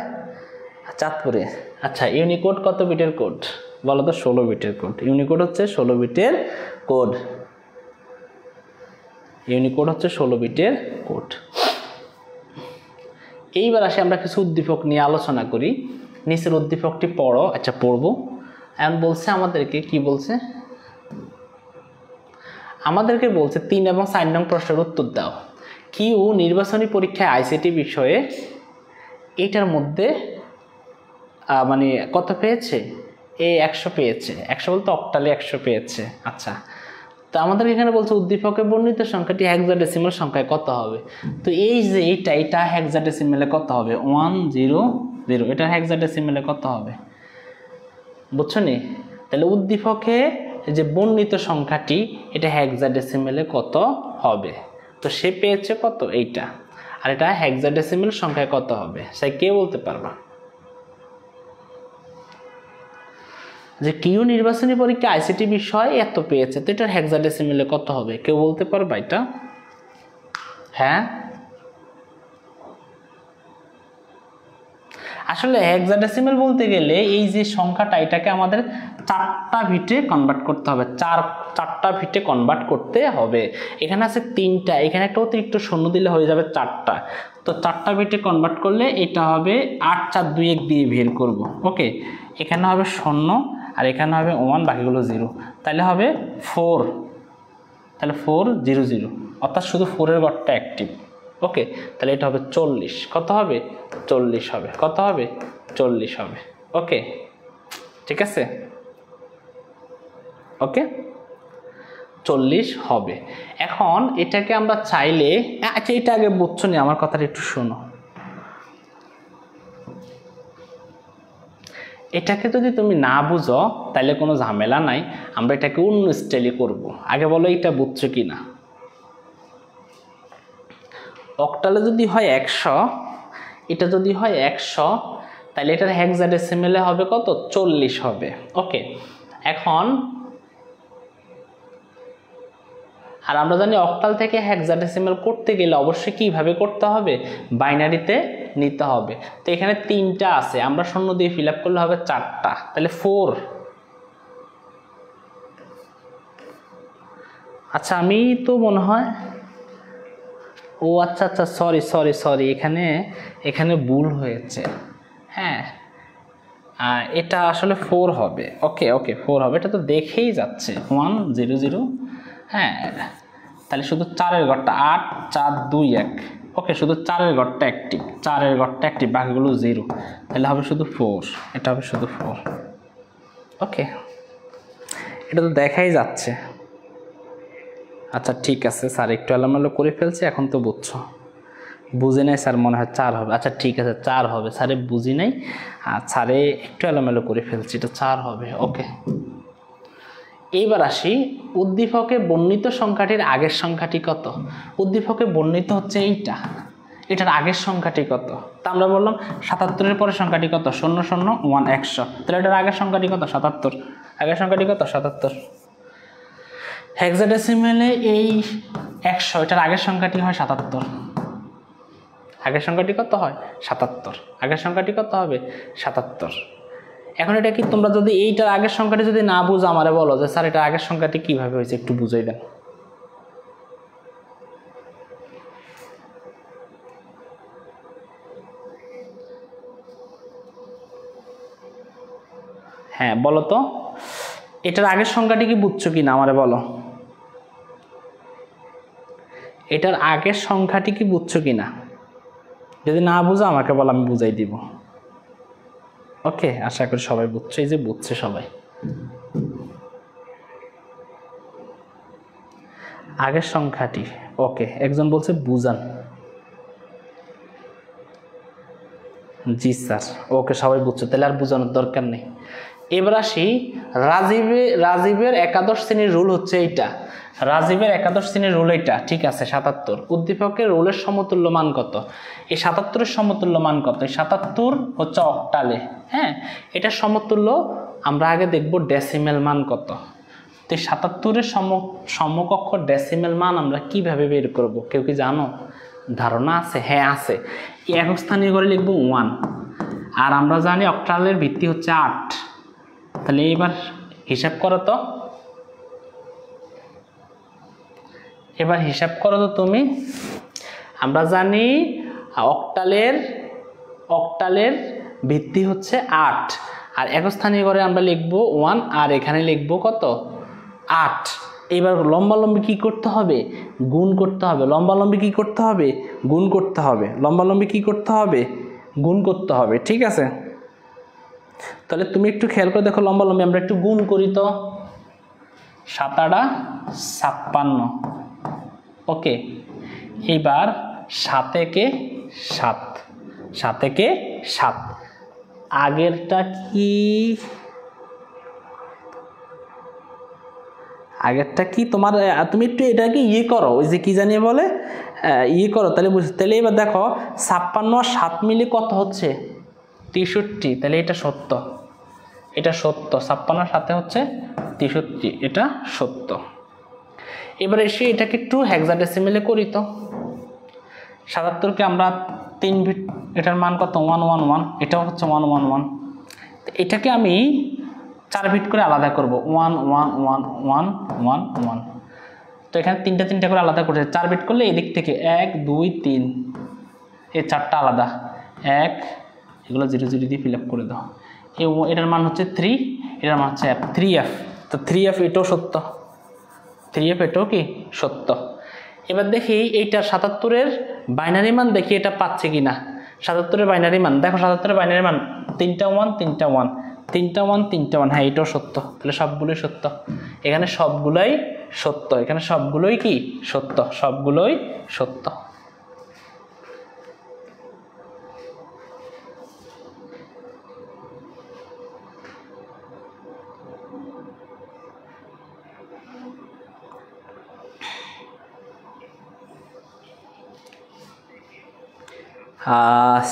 চাঁদপুরে। আচ্ছা, ইউনিকোড কত বিটের কোড বলো তো? 16 বিটের কোড। ইউনিকোড হচ্ছে 16 বিটের কোড। ইউনিকোড হচ্ছে 16 বিটের কোড। এইবার আসে আমরা কিছু উদ্দীপক নিয়ে আলোচনা করি। নিচের উদ্দীপকটি পড়ো। আচ্ছা, পড়বো। এখন বলছে আমাদেরকে, কি বলছে আমাদেরকে? বলছে 3 এবং 4 নং প্রশ্নের উত্তর দাও। কিউ নির্বাচনী পরীক্ষায় আইসিটি বিষয়ে এইটার মধ্যে মানে কত পেয়েছে? 100 পেয়েছে। 100 বলতে অক্টালে 100 পেয়েছে। আচ্ছা, তো আমাদের এখানে বলছে উদ্দীপকে বর্ণিত সংখ্যাটি হেক্সাডেসিমাল সংখ্যায় কত হবে। তো এই যে এটা হেক্সাডেসিমালে কত হবে? 100। এটা হেক্সাডেসিমালে কত হবে, বুঝছো নি? তাহলে উদ্দীপকে যে বর্ণিত সংখ্যাটি, এটা হেক্সাডেসিমালে কত হবে? তো সে পেয়েছে কত? এইটা। আর এটা হেক্সাডেসিমাল সংখ্যায় কত হবে, সে কে বলতে পারবা? যে কিউ নির্বাচনী পরীক্ষা আইসিটি বিষয় এত পেয়েছে, তো এটার হেক্সাডেসিমালে কত হবে? কেউ বলতে পারবা এটা? হ্যাঁ, আসলে হেক্সাডেসিমাল বলতে গেলে এই যে সংখ্যাটা, এটাকে আমাদের 4টা ভিটে কনভার্ট করতে হবে। 4টা ভিটে কনভার্ট করতে হবে। এখানে আছে 3টা, এখানে একটা অতিরিক্ত শূন্য দিলে হয়ে যাবে 4টা। তো 4টা ভিটে কনভার্ট করলে এটা হবে 8 4 2 1 দিয়ে বের করব। ওকে, এখানে হবে 0 আর এখানে হবে 1, বাকিগুলো 0। তাহলে হবে 4। তাহলে 4 0 0, অর্থাৎ শুধু 4 এর ঘরটা অ্যাক্টিভ। ওকে, তাহলে এটা হবে 40। কত হবে? 40 হবে। কত হবে? 40 হবে। ওকে, ঠিক আছে। ওকে, 40 হবে। এখন এটাকে আমরা চাইলে, আচ্ছা এটা আগে বুঝছো নি, আমার কথাটা একটু শোনো। এটাকে যদি তুমি না বুঝো তাহলে কোনো ঝামেলা নাই, আমরা এটাকে অন্য স্টাইলে করব। আগে বলো এটা বুঝছো কি না। অক্টালে যদি হয় 100, এটা যদি হয় 100, তাহলে এটার হেক্সাডেসিমালে হবে কত? 40 হবে। ওকে, এখন আর আমরা জানি অক্টাল থেকে হেক্সাডেসিমাল করতে গেলে অবশ্যই কিভাবে করতে হবে? বাইনারিতে নিতে হবে। তো এখানে 3টা আছে, আমরা 0 দিয়ে ফিল আপ করলে হবে 4টা, তাহলে 4। আচ্ছা, আমি তো মনে হয়, ও আচ্ছা আচ্ছা, সরি, এখানে ভুল হয়েছে। হ্যাঁ, এটা আসলে 4 হবে। ওকে, 4 হবে। এটা তো দেখেই যাচ্ছে 1 0 0। হ্যাঁ, তাহলে শুধু 4-এর ঘরটা 8 4 2 1। ওকে, শুধু 4-এর ঘরটা অ্যাক্টিভ, 4-এর ঘরটা অ্যাক্টিভ, বাকিগুলো 0। তাহলে হবে শুধু 4। এটা হবে শুধু 4। ওকে, এটা তো দেখাই যাচ্ছে। আচ্ছা, ঠিক আছে স্যার, একটু এলোমেলো করে ফেলছি, এখন তো বুঝছো। বুঝি নাই স্যার, মনে হয় 4 হবে। আচ্ছা ঠিক আছে, 4 হবে। স্যারে বুঝি নাই, আর স্যারে একটু এলোমেলো করে ফেলছি, এটা 4 হবে। ওকে, এইবার আসি উদ্দীপকে বর্ণিত সংখ্যাটির আগের সংখ্যাটি কত। উদ্দীপকে বর্ণিত হচ্ছে এইটা, এটার আগের সংখ্যাটি কত? তা আমরা বললাম 77-এর পরের সংখ্যাটি কত? 0 0 1 100। তাহলে এটার আগের সংখ্যাটি কত? 77। আগের সংখ্যাটি কত? 77। হেক্সাডেসিমেলে এই 100, এটার আগের সংখ্যাটি হয় 77। আগের সংখ্যাটি কত হয়? 77। আগের সংখ্যাটি কত হবে? 77। এখন এটা কি তোমরা যদি এইটার আগের সংখ্যাটি যদি না বুঝো আমারে বলো যে স্যার এটার আগের সংখ্যাটি কিভাবে হয়েছে, একটু বুঝাই দেন। হ্যাঁ বলো তো, এটার আগের সংখ্যাটি কি বুঝছো কি না আমারে বলো। এটার আগের সংখ্যাটি কি বুঝছো কি না? যদি না বুঝো আমাকে বলো, আমি বুঝাই দিব। ওকে, আশা করি সবাই বুঝছো। এই যে বুঝছে সবাই। আগের সংখ্যাটি, ওকে, একজন বলছে বুঝান। জি স্যার, ওকে সবাই বুঝছো, তাহলে আর বুঝানোর দরকার নেই। এবার আসি রাজীবের একাদশ শ্রেণীর রুল হচ্ছে এইটা। রাজীবের একাদশ শ্রেণীর রুল এইটা, ঠিক আছে 77। উদ্দীপকের রুলের সমতুল্য মান কত? এই 77-এর সমতুল্য মান কত? এই 77 হচ্ছে অক্টালে। হ্যাঁ, এটা সমতুল্য আমরা আগে দেখব ডেসিমেল মান কত। তো এই 77-এর সমকক্ষ ডেসিমেল মান আমরা কিভাবে বের করব? কেউ কি জানো? ধারণা আছে? হ্যাঁ আছে। একক স্থানীয় করে লিখবো 1, আর আমরা জানি অক্টালের ভিত্তি হচ্ছে 8। তাহলে এবার হিসাব করো তো, এবার হিসাব করো তো তুমি। আমরা জানি অক্টালের ভিত্তি হচ্ছে 8, আর একক স্থানীয় করে আমরা লিখবো 1, আর এখানে লিখবো কত? 8। এবার লম্বালম্বি কি করতে হবে? গুণ করতে হবে। লম্বালম্বি কি করতে হবে? গুণ করতে হবে। লম্বালম্বি কি করতে হবে? গুণ করতে হবে। ঠিক আছে, তাহলে তুমি একটু খেয়াল করে দেখো, লম্বালম্বি আমরা একটু গুণ করি তো। 7 56। ওকে, এইবার 7 একে 7, 7 একে 7। আগেরটা কি? তোমার, তুমি একটু এটাকে করো, ওই যে কি জানিয়ে বলে করো, তাহলে তাহলে এবার দেখো 56 আর 7 মিলে কত হচ্ছে? 63। তাহলে এটা সত্য, এটা সত্য। 56 আর 7 হচ্ছে 63, এটা সত্য। এবার এসে এটাকে একটু হেক্সাডেসিমেলে করি তো। 77-কে আমরা 3 বিট, এটার মান কত? 111। এটাও হচ্ছে 111। এটাকে আমি 4 বিট করে আলাদা করব, 1111111। তো এখানে 3টা করে আলাদা করছে। 4 বিট করলে এদিক থেকে 1 2 3, এই 4টা আলাদা, 1, এগুলো 0 0 দিয়ে ফিল আপ করে দাও। এটার মান হচ্ছে 3, এটার মান হচ্ছে 3f। তো 3f এটাও সত্য, 3f এটাও কি সত্য। এবার দেখি এইটার 77-এর বাইনারি মান, দেখি এটা পাচ্ছে কিনা। 77-এর বাইনারি মান দেখো, 77-এর বাইনারি মান 3টা 1 3টা 1 3টা 1 3টা 1। হ্যাঁ, এটাও সত্য। তাহলে সবগুলোই সত্য, এখানে সবগুলোই সত্য, এখানে সবগুলোই কি সত্য, সবগুলোই সত্য।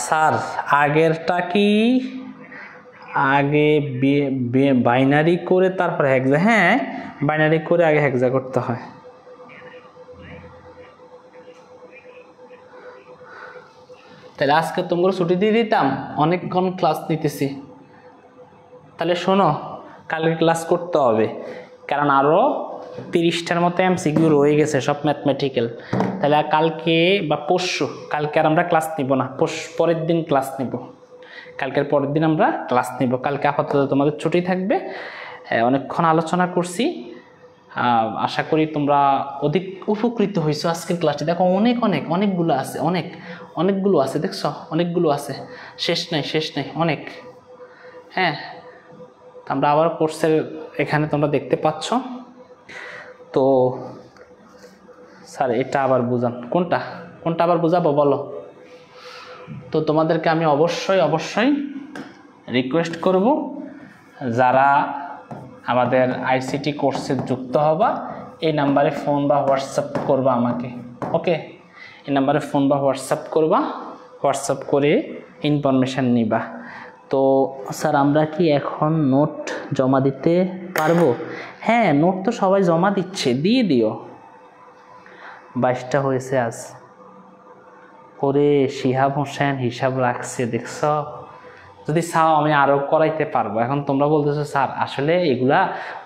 স্যার আগেরটা কি? আগে বাইনারি করে তারপর হেক্সা। হ্যাঁ, বাইনারি করে আগে হেক্সা করতে হয়। তাহলে আজকে তোমরা ছুটি দিয়ে দিতাম, অনেকক্ষণ ক্লাস নিতেছি। তাহলে শোনো, কালকে ক্লাস করতে হবে, কারণ আরও 30টার মতো এমসিকিউ রয়ে গেছে, সব ম্যাথমেটিক্যাল। তাহলে কালকে বা পরশু, কালকে আর আমরা ক্লাস নিব না, পরের দিন ক্লাস নিব। কালকের পরের দিন আমরা ক্লাস নিব। কালকে আপাতত তোমাদের ছুটি থাকবে। অনেকক্ষণ আলোচনা করছি, আশা করি তোমরা অধিক উপকৃত হয়েছো আজকের ক্লাসটি। দেখো অনেকগুলো আছে, অনেকগুলো আছে, দেখছো অনেকগুলো আছে, শেষ নাই অনেক। হ্যাঁ, আমরা আবার কোর্সের এখানে তোমরা দেখতে পাচ্ছ। তো স্যার এটা আবার বুঝান, কোনটা আবার বুঝাবো বলো তো। তোমাদেরকে আমি অবশ্যই রিকোয়েস্ট করব, যারা আমাদের আইসিটি কোর্সে যুক্ত হবা, এই নাম্বারে ফোন বা হোয়াটসঅ্যাপ করবা আমাকে। ওকে, এই নাম্বারে ফোন বা হোয়াটসঅ্যাপ করবা, হোয়াটসঅ্যাপ করে ইনফরমেশান নিবা। তো স্যার আমরা কি এখন নোট জমা দিতে পারবো? হ্যাঁ, নোট তো সবাই জমা দিচ্ছে, দিয়ে দিও। 22টা হয়েছে আজ। ওরে শিহাব হোসেন হিসাব রাখছে, দেখছ? যদি চাও আমি আরও করাইতে পারবো। এখন তোমরা বলতেছো স্যার আসলে এগুলা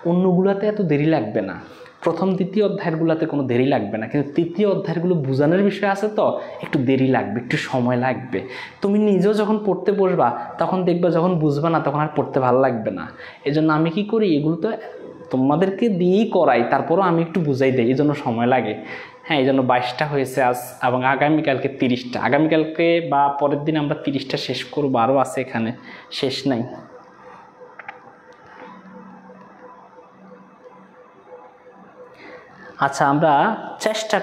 অন্যগুলাতে এত দেরি লাগবে না, প্রথম দ্বিতীয় অধ্যায়গুলোতে কোনো দেরি লাগবে না, কিন্তু তৃতীয় অধ্যায়গুলো বোঝানোর বিষয় আছে তো একটু দেরি লাগবে, একটু সময় লাগবে। তুমি নিজেও যখন পড়তে বসবা তখন দেখবা যখন বুঝবা না তখন আর পড়তে ভালো লাগবে না। এই জন্য আমি কি করি, এগুলো তো তোমাদেরকে দিয়েই করাই, তারপরও আমি একটু বুঝাই দিই, এই জন্য সময় লাগে। হ্যাঁ, এই জন্য 22টা হয়েছে আজ, এবং আগামীকালকে 30টা। আগামীকালকে বা পরের দিন আমরা 30টা শেষ করবো, আরও আছে এখানে, শেষ নাই। আচ্ছা, আমরা চেষ্টা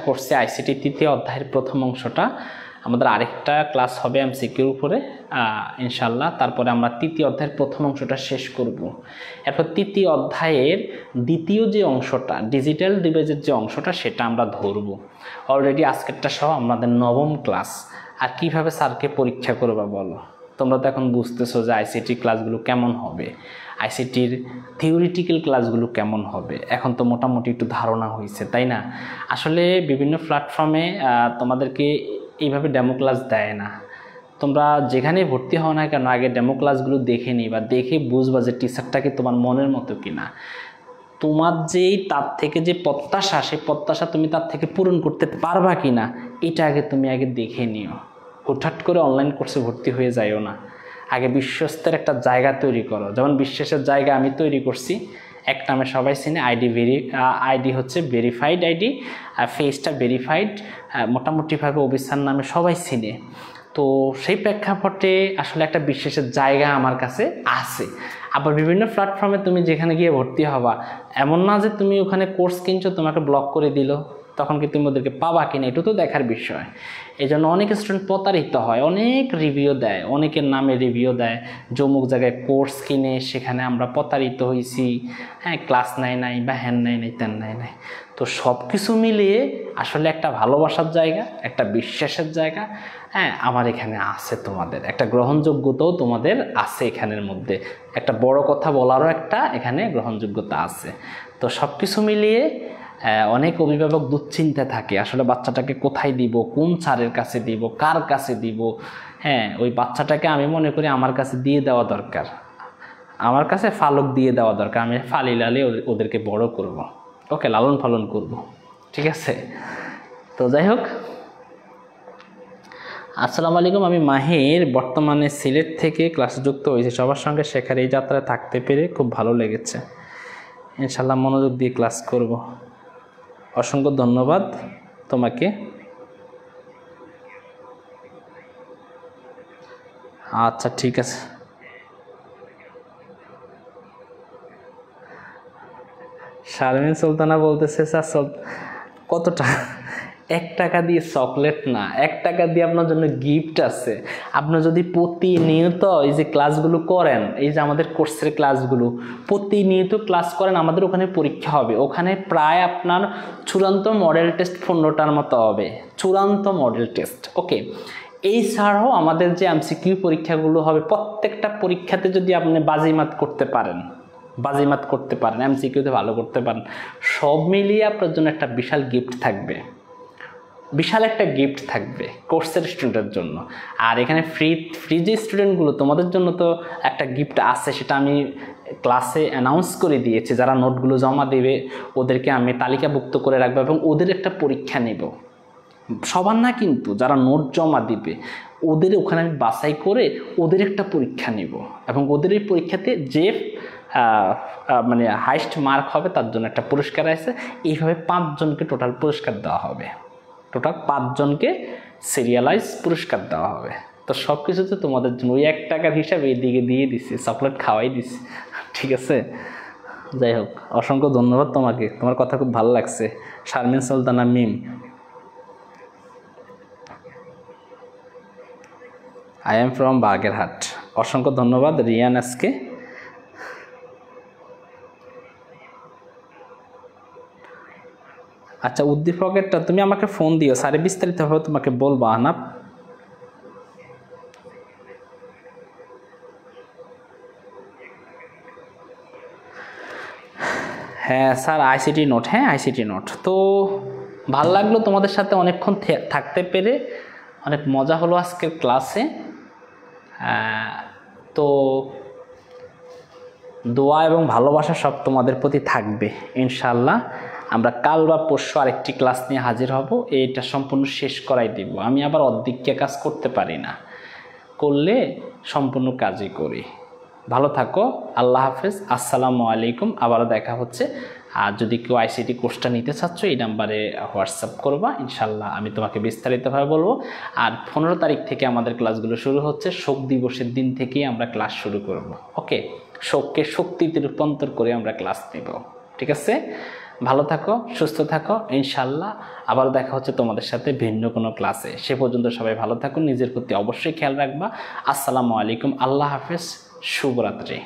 করছি আইসিটি তৃতীয় অধ্যায়ের প্রথম অংশটা। আমাদের আরেকটা ক্লাস হবে এমসিকিউর উপরে ইনশাল্লাহ। তারপরে আমরা তৃতীয় অধ্যায়ের প্রথম অংশটা শেষ করব। এরপর তৃতীয় অধ্যায়ের দ্বিতীয় যে অংশটা, ডিজিটাল ডিভাইসের যে অংশটা, সেটা আমরা ধরব। অলরেডি আজকেরটা সহ আমাদের নবম ক্লাস। আর কিভাবে স্যারকে পরীক্ষা করবা বলো? তোমরা তো এখন বুঝতেছো যে আইসিটি ক্লাসগুলো কেমন হবে, আইসিটির থিওরিটিক্যাল ক্লাসগুলো কেমন হবে। এখন তো মোটামুটি একটু ধারণা হয়েছে, তাই না? আসলে বিভিন্ন প্ল্যাটফর্মে তোমাদেরকে এইভাবে ডেমো ক্লাস দেয় না। তোমরা যেখানে ভর্তি হও না কেন, আগে ডেমো ক্লাসগুলো দেখে নিবা, দেখে বুঝবা যে টিচারটাকে তোমার মনের মতো কিনা। তোমার যেই তার থেকে যে প্রত্যাশা, সেই প্রত্যাশা তুমি তার থেকে পূরণ করতে পারবা কিনা, এটা তুমি আগে দেখে নিও। হুটহাট করে অনলাইন কোর্সে ভর্তি হয়ে যাইও না, আগে বিশ্বস্তের একটা জায়গা তৈরি করো। যেমন বিশ্বাসের জায়গা আমি তৈরি করছি, এক নামে সবাই চিনে, আইডি হচ্ছে ভেরিফাইড আইডি, আর ফেসটা ভেরিফাইড, মোটামুটিভাবে অবিস্যার নামে সবাই চিনে। তো সেই প্রেক্ষাপটে আসলে একটা বিশ্বাসের জায়গা আমার কাছে আছে। আবার বিভিন্ন প্ল্যাটফর্মে তুমি যেখানে গিয়ে ভর্তি হবা, এমন না যে তুমি ওখানে কোর্স কিনছো তোমাকে ব্লক করে দিল, তখন কি তুমি ওদেরকে পাবা কিনা, এটা তো দেখার বিষয়। এই জন্য অনেক স্টুডেন্ট প্রতারিত হয়, অনেক রিভিউ দেয়, অনেকের নামে রিভিউ দেয়, যমুক জায়গায় কোর্স কিনে সেখানে আমরা প্রতারিত হয়েছি, হ্যাঁ ক্লাস নাই বা হ্যান নাই তেন নাই। তো সব কিছু মিলিয়ে আসলে একটা ভালোবাসার জায়গা, একটা বিশ্বাসের জায়গা, হ্যাঁ আমার এখানে আছে, তোমাদের একটা গ্রহণযোগ্যতাও তোমাদের আছে এখানের মধ্যে, একটা বড় কথা বলারও একটা এখানে গ্রহণযোগ্যতা আছে। তো সব কিছু মিলিয়ে অনেক অভিভাবক দুশ্চিন্তা থাকে, আসলে বাচ্চাটাকে কোথায় দিব, কোন স্যারের কাছে দিব, কার কাছে দিব। হ্যাঁ, ওই বাচ্চাটাকে আমি মনে করি আমার কাছে দিয়ে দেওয়া দরকার, আমার কাছে ফালক দিয়ে দেওয়া দরকার। আমি ফালি লালে ওদেরকে বড় করব, ওকে লালন পালন করব, ঠিক আছে? তো যাই হোক, আসসালামু আলাইকুম, আমি মাহির, বর্তমানে সিলেট থেকে ক্লাসে যুক্ত হয়েছি। সবার সঙ্গে শেখার এই যাত্রায় থাকতে পেরে খুব ভালো লেগেছে। ইনশাল্লাহ মনোযোগ দিয়ে ক্লাস করব। অসংখ্য ধন্যবাদ তোমাকে। আচ্ছা ঠিক আছে। শারমিন সুলতানা বলতেছে স্যার কতটা? 1 টাকা দিয়ে চকলেট না, 1 টাকা দিয়ে আপনার জন্য গিফট আছে। আপনি যদি প্রতিনিয়ত এই যে ক্লাসগুলো করেন, এই যে আমাদের কোর্সের ক্লাসগুলো প্রতিনিয়ত ক্লাস করেন, আমাদের ওখানে পরীক্ষা হবে, ওখানে প্রায় আপনার চূড়ান্ত মডেল টেস্ট 15টার মতো হবে, চূড়ান্ত মডেল টেস্ট। ওকে, এই ছাড়াও আমাদের যে এমসিকিউ পরীক্ষাগুলো হবে, প্রত্যেকটা পরীক্ষাতে যদি আপনি বাজিমাত করতে পারেন, এমসিকিউতে ভালো করতে পারেন, সব মিলিয়ে আপনার জন্য একটা বিশাল গিফট থাকবে, বিশাল একটা গিফট থাকবে কোর্সের স্টুডেন্টের জন্য। আর এখানে ফ্রি যে স্টুডেন্টগুলো, তোমাদের জন্য তো একটা গিফট আছে, সেটা আমি ক্লাসে অ্যানাউন্স করে দিয়েছি। যারা নোটগুলো জমা দেবে ওদেরকে আমি তালিকাভুক্ত করে রাখবো এবং ওদের একটা পরীক্ষা নেব, সবার না কিন্তু, যারা নোট জমা দিবে ওদের ওখানে আমি বাছাই করে ওদের একটা পরীক্ষা নেব, এবং ওদের এই পরীক্ষাতে যে মানে হাইস্ট মার্ক হবে তার জন্য একটা পুরস্কার আছে। এইভাবে 5 জনকে টোটাল পুরস্কার দেওয়া হবে, টোটাল 5 জনকে সিরিয়ালাইজ পুরস্কার দেওয়া হবে। তো সব কিছুতে তোমাদের জন্য ওই 1 টাকার হিসাবে এদিকে দিয়ে দিছি, চকলেট খাওয়াই দিছি, ঠিক আছে? যাই হোক, অসংখ্য ধন্যবাদ তোমাকে, তোমার কথা খুব ভালো লাগছে। শারমিন সুলতানা মিম, আই এম ফ্রম বাগেরহাট। অসংখ্য ধন্যবাদ রিয়ান আজকে। আচ্ছা, উদ্দীপকেরটা তুমি আমাকে ফোন দিও, স্যারে বিস্তারিতভাবে তোমাকে বলবো। আহনাব, হ্যাঁ স্যার আইসিটি নোট, হ্যাঁ আইসিটি নোট। তো ভালো লাগলো তোমাদের সাথে অনেকক্ষণ থাকতে পেরে, অনেক মজা হলো আজকের ক্লাসে। তো দোয়া এবং ভালোবাসা সব তোমাদের প্রতি থাকবে ইনশাআল্লাহ। আমরা কাল বা পরশু আরেকটি ক্লাস নিয়ে হাজির হব, এটা সম্পূর্ণ শেষ করাই দিব। আমি আবার অর্ধেককে কাজ করতে পারি না, করলে সম্পূর্ণ কাজই করি। ভালো থাকো, আল্লাহ হাফেজ, আসসালামু আলাইকুম। আবারও দেখা হচ্ছে। আর যদি কেউ আইসিটি কোর্সটা নিতে চাচ্ছ এই নাম্বারে হোয়াটসঅ্যাপ করবা, ইনশাল্লাহ আমি তোমাকে বিস্তারিতভাবে বলবো। আর 15 তারিখ থেকে আমাদের ক্লাসগুলো শুরু হচ্ছে, শোক দিবসের দিন থেকেই আমরা ক্লাস শুরু করব। ওকে, শোককে শক্তিতে রূপান্তর করে আমরা ক্লাস নেব, ঠিক আছে? ভালো থাকো, সুস্থ থাকো, ইনশাল্লাহ আবার দেখা হচ্ছে তোমাদের সাথে ভিন্ন কোনো ক্লাসে। সে পর্যন্ত সবাই ভালো থাকুন, নিজের প্রতি অবশ্যই খেয়াল রাখবা। আসসালামু আলাইকুম, আল্লাহ হাফেজ, শুভরাত্রি।